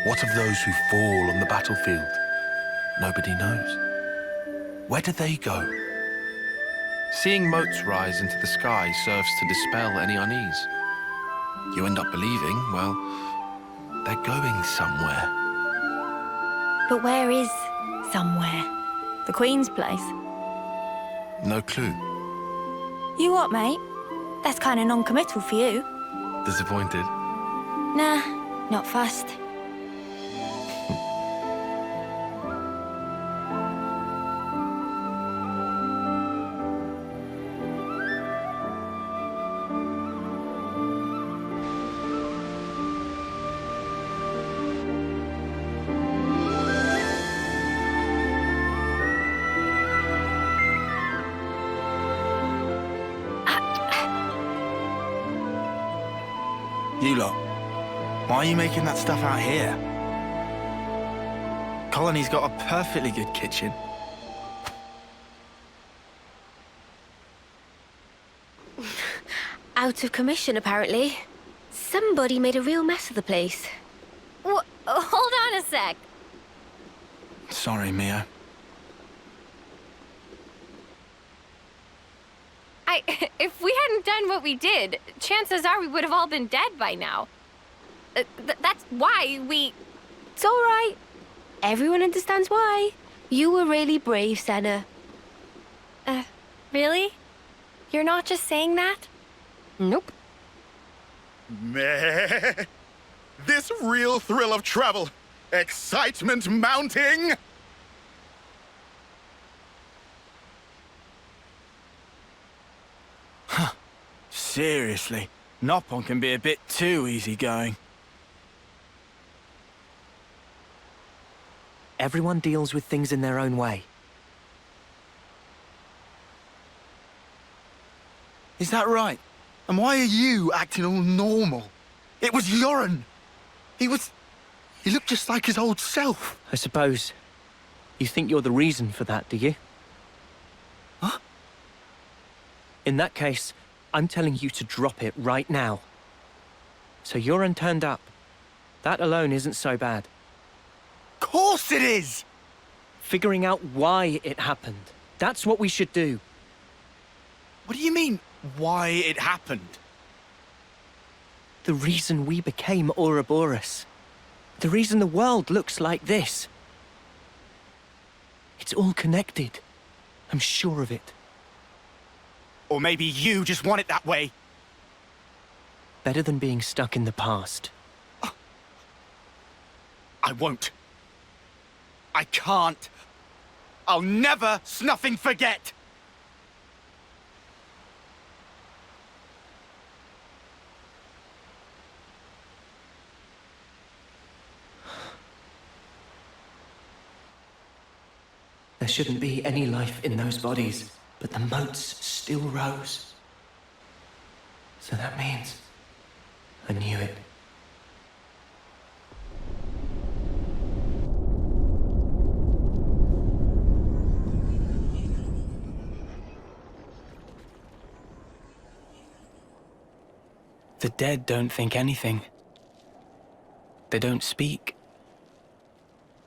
What of those who fall on the battlefield? Nobody knows. Where do they go? Seeing motes rise into the sky serves to dispel any unease. You end up believing, well, they're going somewhere. But where is somewhere? The Queen's place? No clue. You what, mate? That's kind of non-committal for you. Disappointed? Nah, not fussed. You lot, why are you making that stuff out here? Colony's got a perfectly good kitchen. Out of commission, apparently. Somebody made a real mess of the place. Hold on a sec. Sorry, Mio. If we hadn't done what we did, chances are we would have all been dead by now. That's why we... It's all right. Everyone understands why. You were really brave, Senna. Really? You're not just saying that? Nope. Meh. This real thrill of travel. Excitement mounting. Seriously, Noppon can be a bit too easygoing. Everyone deals with things in their own way. Is that right? And why are you acting all normal? It was Yoren. He looked just like his old self. I suppose you think you're the reason for that, do you? Huh? In that case, I'm telling you to drop it right now. So Yoren turned up. That alone isn't so bad. Of course it is! Figuring out why it happened. That's what we should do. What do you mean, why it happened? The reason we became Ouroboros. The reason the world looks like this. It's all connected. I'm sure of it. Or maybe you just want it that way. Better than being stuck in the past. I won't. I can't. I'll never snuffing forget. There shouldn't be any life in those bodies, but the motes still rose. So that means I knew it. The dead don't think anything. They don't speak.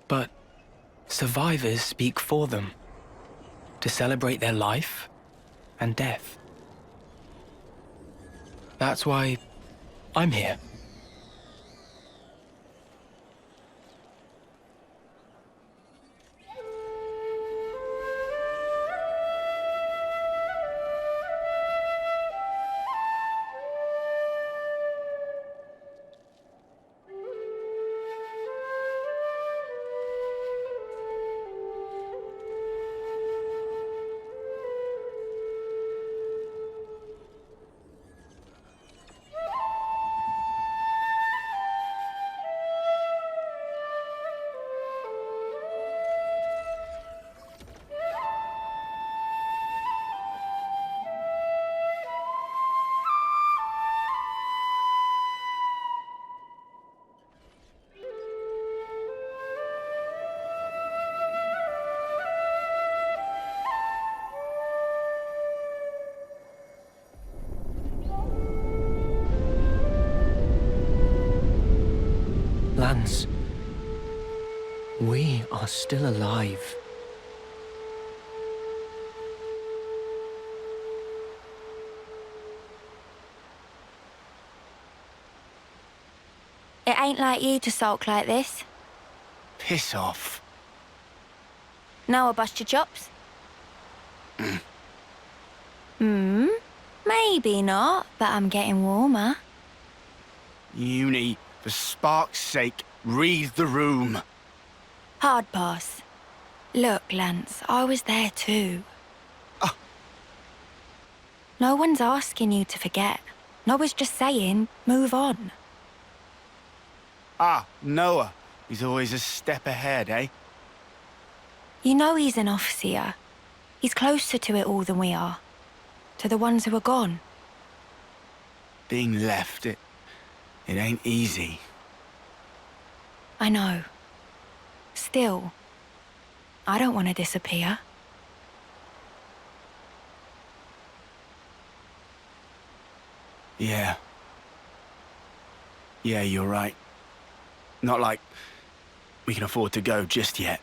But survivors speak for them, to celebrate their life and death. That's why I'm here. means we are still alive. It ain't like you to sulk like this. Piss off. Now I bust your chops? Maybe not, but I'm getting warmer. Uni, for spark's sake, read the room. Hard pass. Look, Lance, I was there too. No one's asking you to forget. Noah's just saying, move on. Ah, Noah. He's always a step ahead, eh? You know he's an officer. He's closer to it all than we are. To the ones who are gone. Being left, it ain't easy. I know. Still, I don't want to disappear. Yeah. Yeah, you're right. Not like we can afford to go just yet.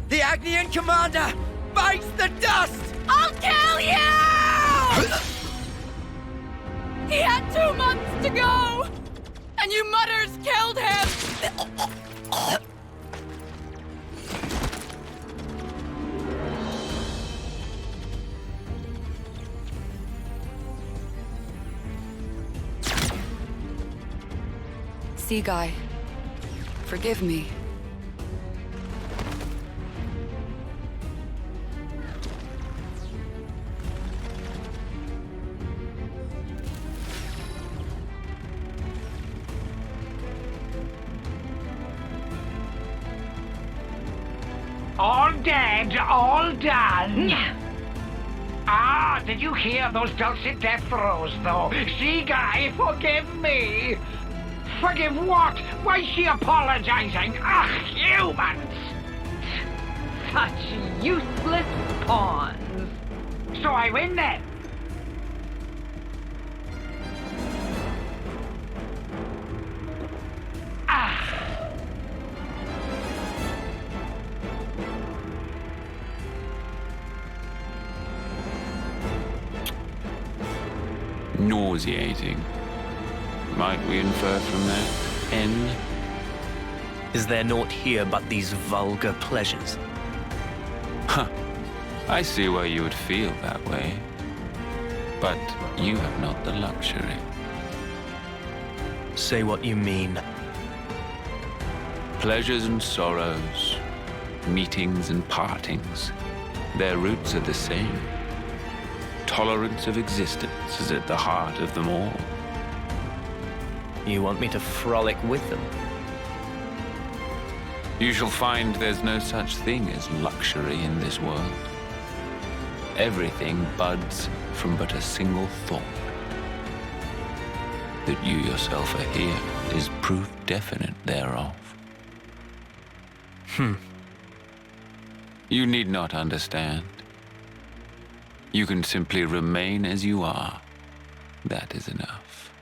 The Agnian commander bites the dust! I'll kill you! He had 2 months to go! And you mutters killed him! Sea Guy, forgive me. All dead, all done. Ah, did you hear those dulcet death throes, though? Sea Guy, forgive me. Forgive what? Why is she apologizing? Ugh, humans! Such useless pawns. So I win then? Nauseating. Might we infer from that? N? Is there naught here but these vulgar pleasures? Huh. I see why you would feel that way. But you have not the luxury. Say what you mean. Pleasures and sorrows, meetings and partings, their roots are the same. Tolerance of existence is at the heart of them all. You want me to frolic with them? You shall find there's no such thing as luxury in this world. Everything buds from but a single thought. That you yourself are here is proof definite thereof. You need not understand. You can simply remain as you are. That is enough.